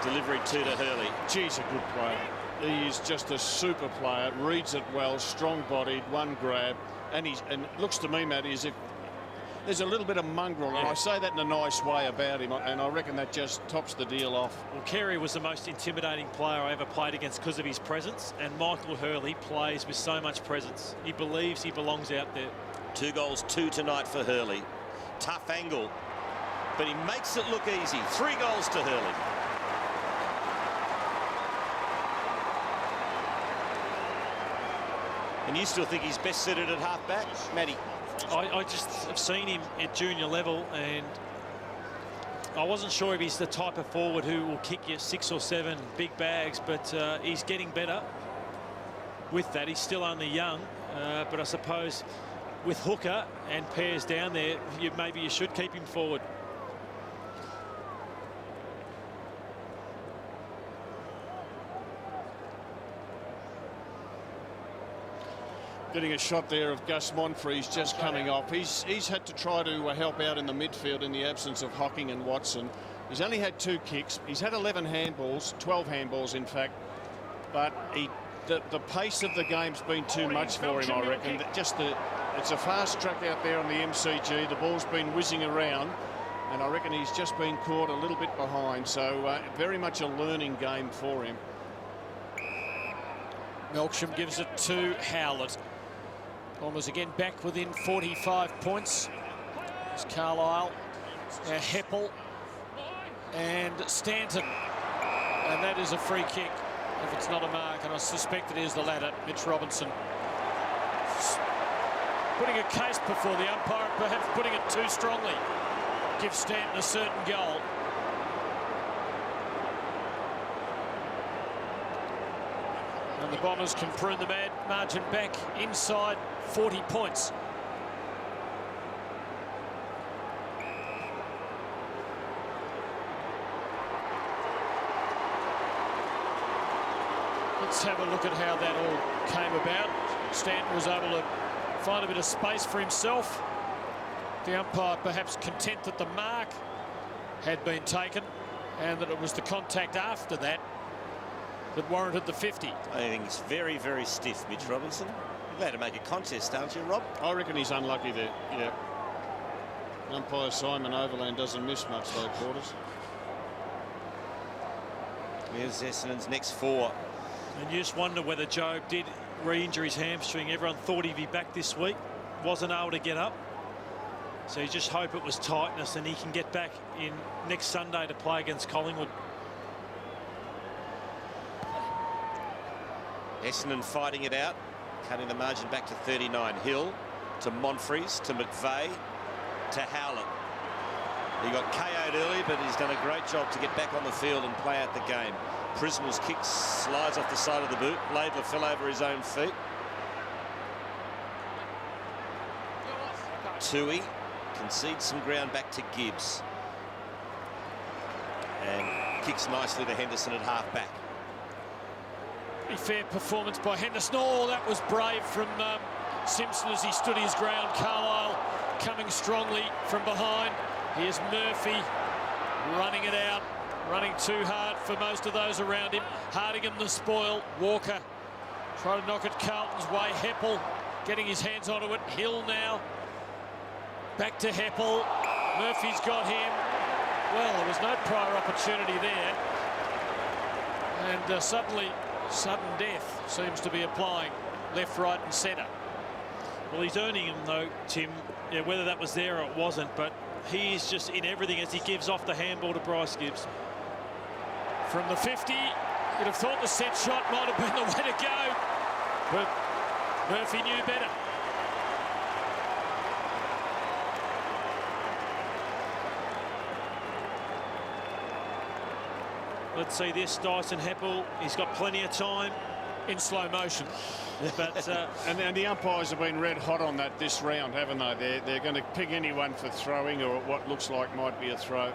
delivery to Hurley. Geez, a good player. He is just a super player, reads it well, strong-bodied, one grab, and it looks to me, Matty, as if there's a little bit of mongrel, and I say that in a nice way about him, and I reckon that just tops the deal off. Well, Carey was the most intimidating player I ever played against because of his presence, and Michael Hurley plays with so much presence. He believes he belongs out there. 2 goals, 2 tonight for Hurley. Tough angle, but he makes it look easy. 3 goals to Hurley. And you still think he's best suited at half-back, Matty? I just have seen him at junior level, and I wasn't sure if he's the type of forward who will kick you 6 or 7 big bags, but he's getting better with that. He's still only young, but I suppose with Hooker and Pears down there, maybe you should keep him forward. Getting a shot there of Gus Monfries just coming off. He's had to try to help out in the midfield in the absence of Hocking and Watson. He's only had 2 kicks. He's had 11 handballs, 12 handballs in fact, but the pace of the game's been too much for him, I reckon. It's a fast track out there on the MCG. The ball's been whizzing around, and I reckon he's just been caught a little bit behind. So very much a learning game for him. Melksham gives it to Howlett. Bombers again back within 45 points. It's Carlisle, Heppel, and Stanton. And that is a free kick if it's not a mark, and I suspect it is the latter. Mitch Robinson putting a case before the umpire, perhaps putting it too strongly. give Stanton a certain goal. And the Bombers can prune the margin back inside 40 points. Let's have a look at how that all came about. Stanton was able to find a bit of space for himself. The umpire perhaps content that the mark had been taken and that it was the contact after that that warranted the 50. I think it's very, very stiff, Mitch Robinson. You're glad to make a contest, aren't you, Rob? I reckon he's unlucky there, yeah. Umpire Simon Overland doesn't miss much, though, Quarters. Here's Essendon's next 4. And you just wonder whether Jobe did re-injure his hamstring. Everyone thought he'd be back this week. Wasn't able to get up. So you just hope it was tightness and he can get back in next Sunday to play against Collingwood. Essendon fighting it out, cutting the margin back to 39. Hill to Monfries to McVeigh to Howlett. He got KO'd early, but he's done a great job to get back on the field and play out the game. Prismal's kick slides off the side of the boot. Laidler fell over his own feet. Tui concedes some ground back to Gibbs. And kicks nicely to Henderson at half-back. Pretty fair performance by Henderson. Oh, that was brave from Simpson as he stood his ground. Carlisle coming strongly from behind. Here's Murphy running it out. Running too hard for most of those around him. Hardigan the spoil. Walker trying to knock it Carlton's way. Heppel getting his hands onto it. Hill now. Back to Heppel. Murphy's got him. Well, there was no prior opportunity there. And suddenly, sudden death seems to be applying left, right and centre. Well, he's earning him, though, Tim. Yeah, whether that was there or it wasn't, but he is just in everything as he gives off the handball to Bryce Gibbs. From the 50, you'd have thought the set shot might have been the way to go, but Murphy knew better. Let's see this, Dyson Heppel. He's got plenty of time. In slow motion. But and the umpires have been red hot on that this round, haven't they? They're going to pick anyone for throwing or what looks like might be a throw.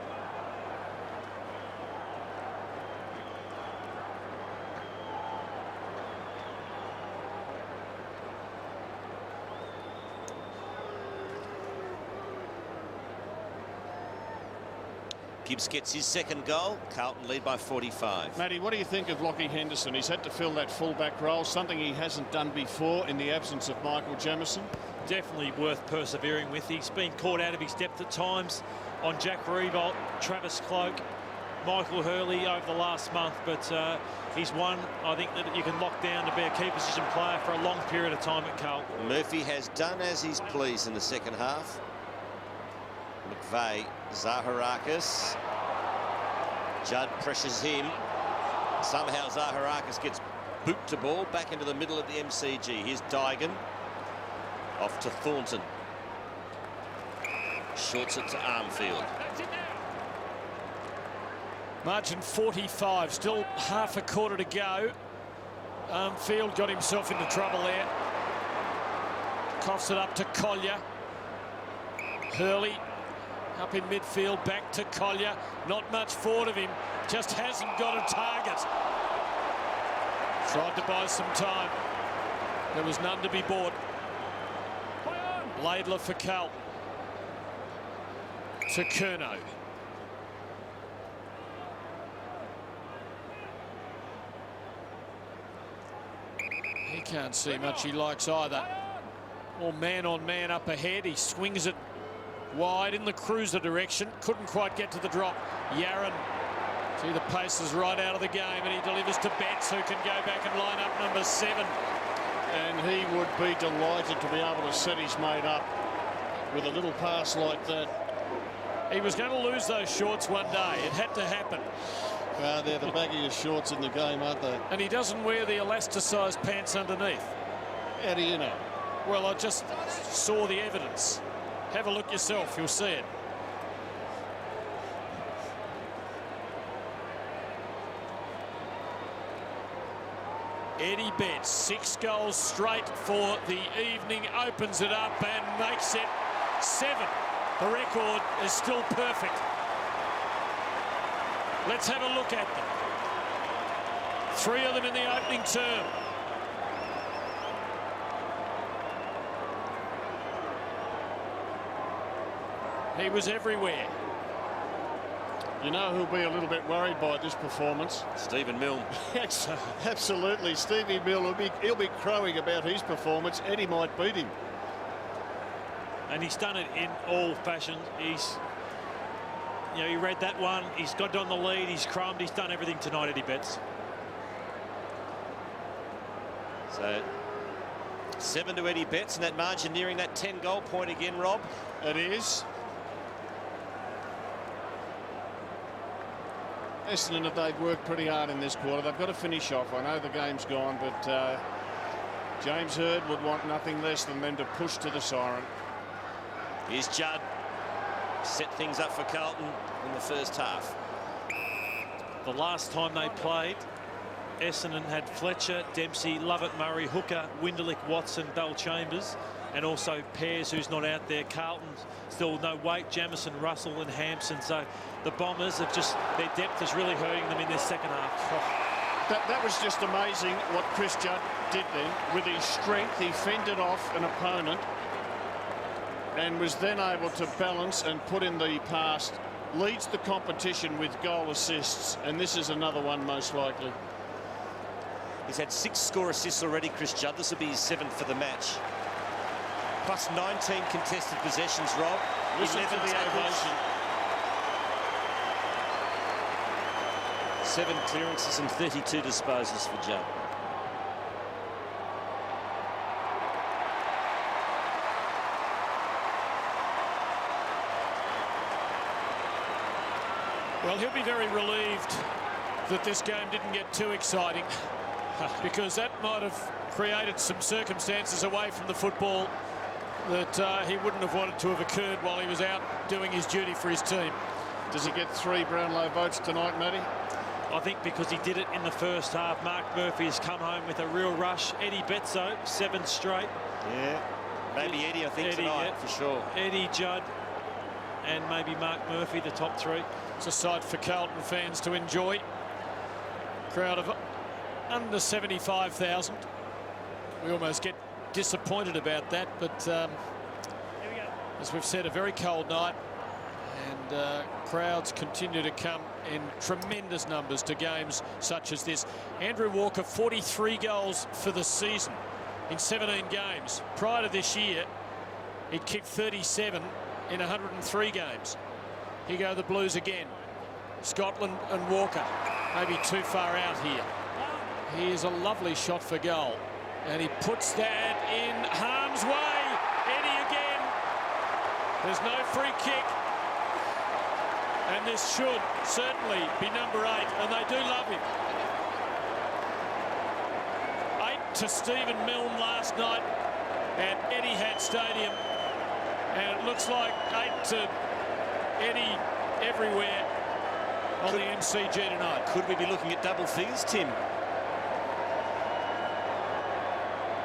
Gibbs gets his second goal. Carlton lead by 45. Matty, what do you think of Lockie Henderson? He's had to fill that fullback role, something he hasn't done before in the absence of Michael Jamieson. Definitely worth persevering with. He's been caught out of his depth at times on Jack Riewoldt, Travis Cloak, Michael Hurley over the last month, but he's one I think that you can lock down to be a key position player for a long period of time at Carlton. Murphy has done as he's pleased in the second half. McVeigh, Zaharakis. Judd pressures him. Somehow Zaharakis gets boot to ball back into the middle of the MCG. Here's Dygan. Off to Thornton. Shorts it to Armfield. Margin 45, still half a quarter to go. Armfield got himself into trouble there. Coughs it up to Collier. Hurley up in midfield, back to Collier. Not much forward of him, just hasn't got a target. Tried to buy some time. There was none to be bought. Laidler for Carlton. To Curnow. He can't see much he likes either. All man on man up ahead. He swings it wide in the cruiser direction. Couldn't quite get to the drop. Yarran. See, the pace is right out of the game, and he delivers to Betts, who can go back and line up number 7. And he would be delighted to be able to set his mate up with a little pass like that. He was going to lose those shorts one day. It had to happen. They're the baggiest shorts in the game, aren't they? And he doesn't wear the elasticized pants underneath. How do you know? Well, I just saw the evidence. Have a look yourself, you'll see it. Eddie Betts, 6 goals straight for the evening, opens it up and makes it 7. The record is still perfect. Let's have a look at them. 3 of them in the opening term. He was everywhere. You know who'll be a little bit worried by this performance? Stephen Milne. Absolutely. Stevie Milne, he'll be crowing about his performance. Eddie might beat him. And he's done it in all fashions. He's, you know, he read that one. He's got on the lead. He's crumbed. He's done everything tonight, Eddie Betts. So 7 to Eddie Betts, and that margin nearing that 10-goal point again, Rob. It is. Essendon, they've worked pretty hard in this quarter. They've got to finish off. I know the game's gone, but James Hird would want nothing less than them to push to the siren. Here's Judd. Set things up for Carlton in the first half. The last time they played, Essendon had Fletcher, Dempsey, Lovett, Murray, Hooker, Winderlick, Watson, Bell Chambers, and also Pears, who's not out there. Carlton still no weight, Jamison, Russell and Hampson. So the Bombers have just, their depth is really hurting them in their second half. That was just amazing what Chris Judd did then. With his strength, he fended off an opponent and was then able to balance and put in the pass. Leads the competition with goal assists, and this is another one most likely. He's had 6 score assists already, Chris Judd. This will be his 7th for the match. Plus 19 contested possessions, Rob. Listen to the ovation. 7 clearances and 32 disposals for Judd. Well, he'll be very relieved that this game didn't get too exciting, because that might have created some circumstances away from the football that he wouldn't have wanted to have occurred while he was out doing his duty for his team. Does he get 3 Brownlow votes tonight, Matty? I think because he did it in the first half. Mark Murphy has come home with a real rush. Eddie Betts, 7 straight. Yeah, maybe Eddie, I think, Eddie, tonight, yeah. for sure. Eddie, Judd, and maybe Mark Murphy, the top 3. It's a sight for Carlton fans to enjoy. Crowd of under 75,000. We almost get disappointed about that, but as we've said, a very cold night, and crowds continue to come in tremendous numbers to games such as this. Andrew Walker, 43 goals for the season in 17 games. Prior to this year, he'd kicked 37 in 103 games. Here go the Blues again. Scotland and Walker, maybe too far out here. Here's a lovely shot for goal, and he puts that in harm's way. Eddie again. There's no free kick, and this should certainly be number 8, and they do love him. 8 to Stephen Milne last night at Etihad Stadium, and it looks like 8 to Eddie everywhere on the MCG tonight. Could we be looking at double figures, Tim?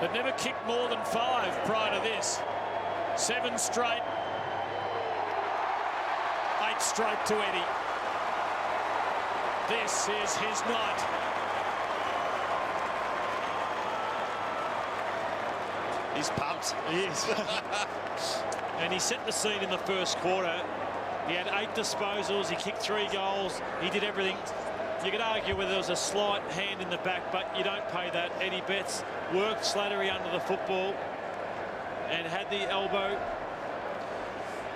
They've never kicked more than 5 prior to this. 7 straight. 8 straight to Eddie. This is his night. He's pumped. He is. And he set the scene in the first quarter. He had 8 disposals. He kicked 3 goals. He did everything. You could argue whether there was a slight hand in the back, but you don't pay that. Eddie Betts worked Slattery under the football and had the elbow,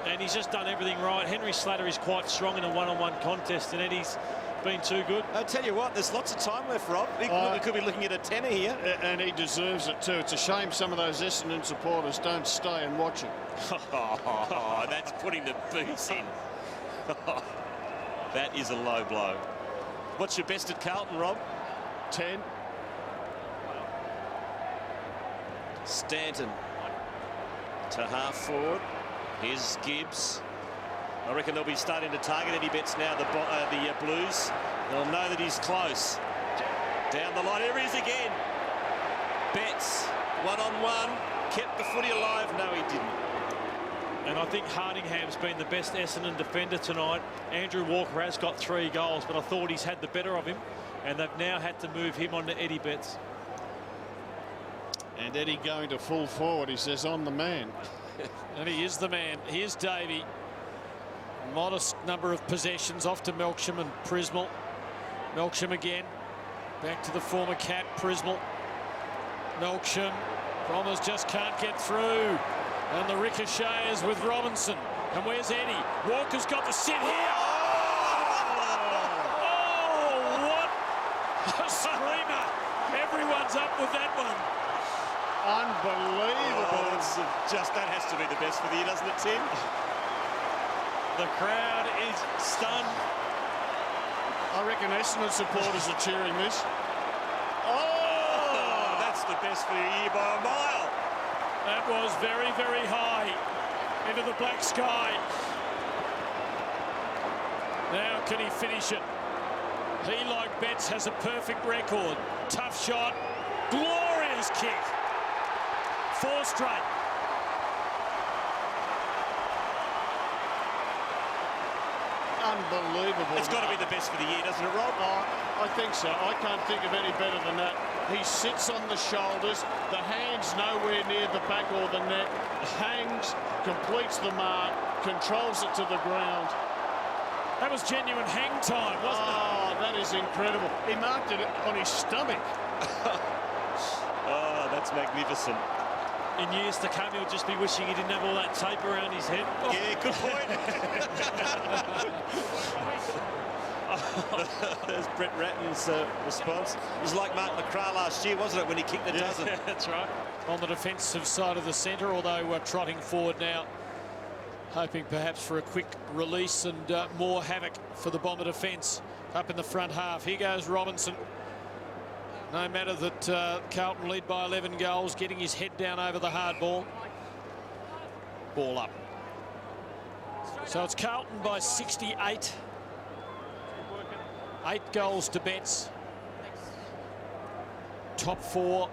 and he's just done everything right. Henry Slattery's quite strong in a one-on-one contest, and Eddie's been too good. I tell you what, there's lots of time left, Rob. We could be looking at a tenner here. And he deserves it too. It's a shame some of those Essendon supporters don't stay and watch him. Oh, that's putting the boots in. That is a low blow. What's your best at Carlton, Rob? 10. Stanton to half forward. Here's Gibbs. I reckon they'll be starting to target Eddie Betts now, the Blues. They'll know that he's close. Down the line, here he is again. Betts, one-on-one, kept the footy alive. No, he didn't. And I think Hardingham's been the best Essendon defender tonight. Andrew Walker has got 3 goals, but I thought he's had the better of him, and they've now had to move him on to Eddie Betts. And Eddie going to full forward. He says, on the man. And he is the man. Here's Davey. Modest number of possessions off to Melksham and Prismal. Melksham again. Back to the former cat, Prismal. Melksham. Bombers just can't get through. And the ricochet is with Robinson. And where's Eddie? Walker's got the sit here. Oh, what a screamer. Everyone's up with that one. Unbelievable. That has to be the best for the year, doesn't it, Tim? The crowd is stunned. I reckon Essendon supporters are cheering this. Oh, that's the best for the year by a mile. That was very, very high into the black sky. Now can he finish it? He, like Betts, has a perfect record. Tough shot. Glorious kick. 4 straight. Unbelievable. It's got to be the best for the year, doesn't it, Rob? I think so. I can't think of any better than that. He sits on the shoulders, the hands nowhere near the back or the net, hangs, completes the mark, controls it to the ground. That was genuine hang time, wasn't it? Oh, that is incredible. He marked it on his stomach. Oh, that's magnificent. In years to come, he'll just be wishing he didn't have all that tape around his head. Oh. Yeah, good point. There's Brett Ratton's response. It was like Mark McCrae last year, wasn't it, when he kicked the dozen? Yeah, that's right. On the defensive side of the centre, although we're trotting forward now, hoping perhaps for a quick release and more havoc for the Bomber defence up in the front half. Here goes Robinson. No matter that Carlton lead by 11 goals, getting his head down over the hard ball. Ball up. So it's Carlton by 68. 8 goals to Betts. Top 4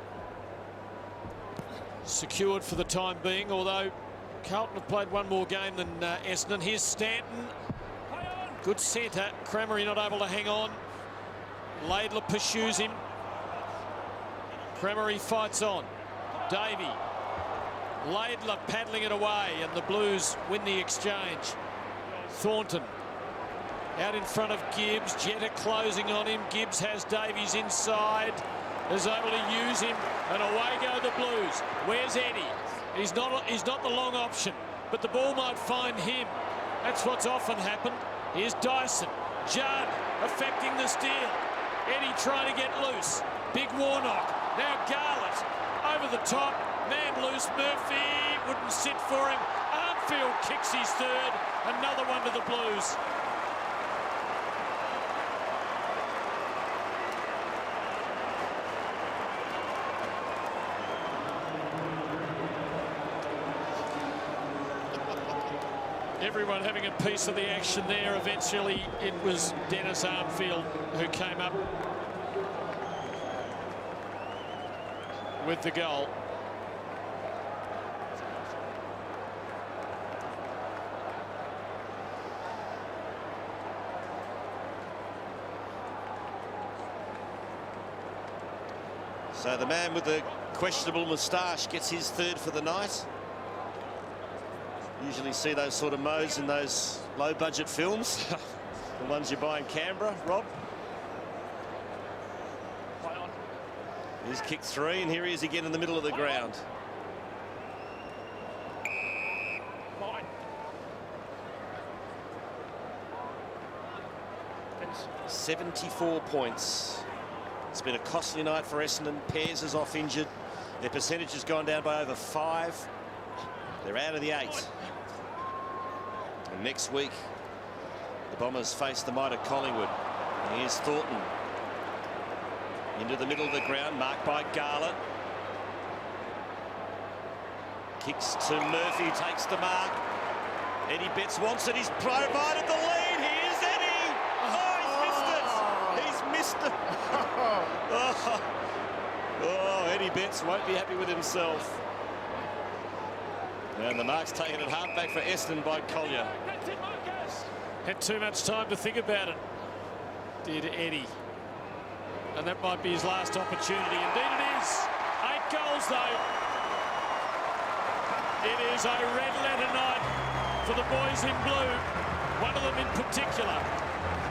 secured for the time being, although Carlton have played one more game than Essendon. Here's Stanton. Good centre. Crameri not able to hang on. Laidler pursues him. Crameri fights on. Davey. Laidler paddling it away, and the Blues win the exchange. Thornton out in front of Gibbs. Jetta closing on him. Gibbs has Davies inside. Is able to use him, and away go the Blues. Where's Eddie? He's not the long option, but the ball might find him. That's what's often happened. Here's Dyson. Judd affecting the steal. Eddie trying to get loose. Big Warnock. Now Garlett over the top. Man loose. Murphy wouldn't sit for him. Armfield kicks his third. Another one to the Blues. Everyone having a piece of the action there. Eventually it was Dennis Armfield who came up with the goal. So the man with the questionable moustache gets his third for the night. Usually see those sort of modes in those low-budget films. The ones you buy in Canberra, Rob. He's kicked 3, and here he is again in the middle of the ground. 74 points. It's been a costly night for Essendon. Pears is off injured. Their percentage has gone down by over 5. They're out of the 8. And next week, the Bombers face the might of Collingwood. And here's Thornton. Into the middle of the ground, marked by Garlett. Kicks to Murphy, takes the mark. Eddie Betts wants it, he's provided the lead. Here's Eddie! Oh, he's missed it! He's missed it! Oh. Oh, Eddie Betts won't be happy with himself. And the mark's taken at halfback for Essendon by Collier. Had too much time to think about it, did Eddie. And that might be his last opportunity. Indeed it is. 8 goals though. It is a red letter night for the boys in blue. One of them in particular.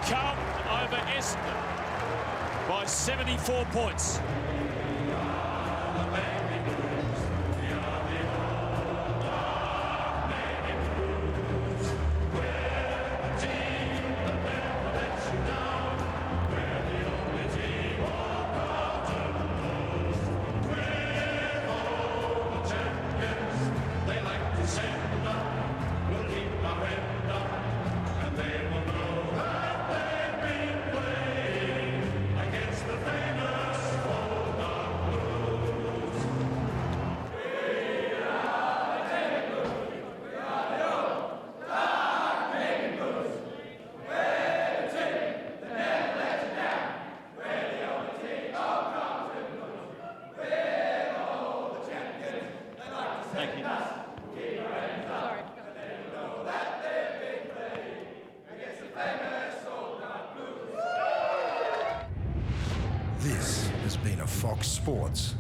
Carlton over Essendon by 74 points. This has been a Fox Sports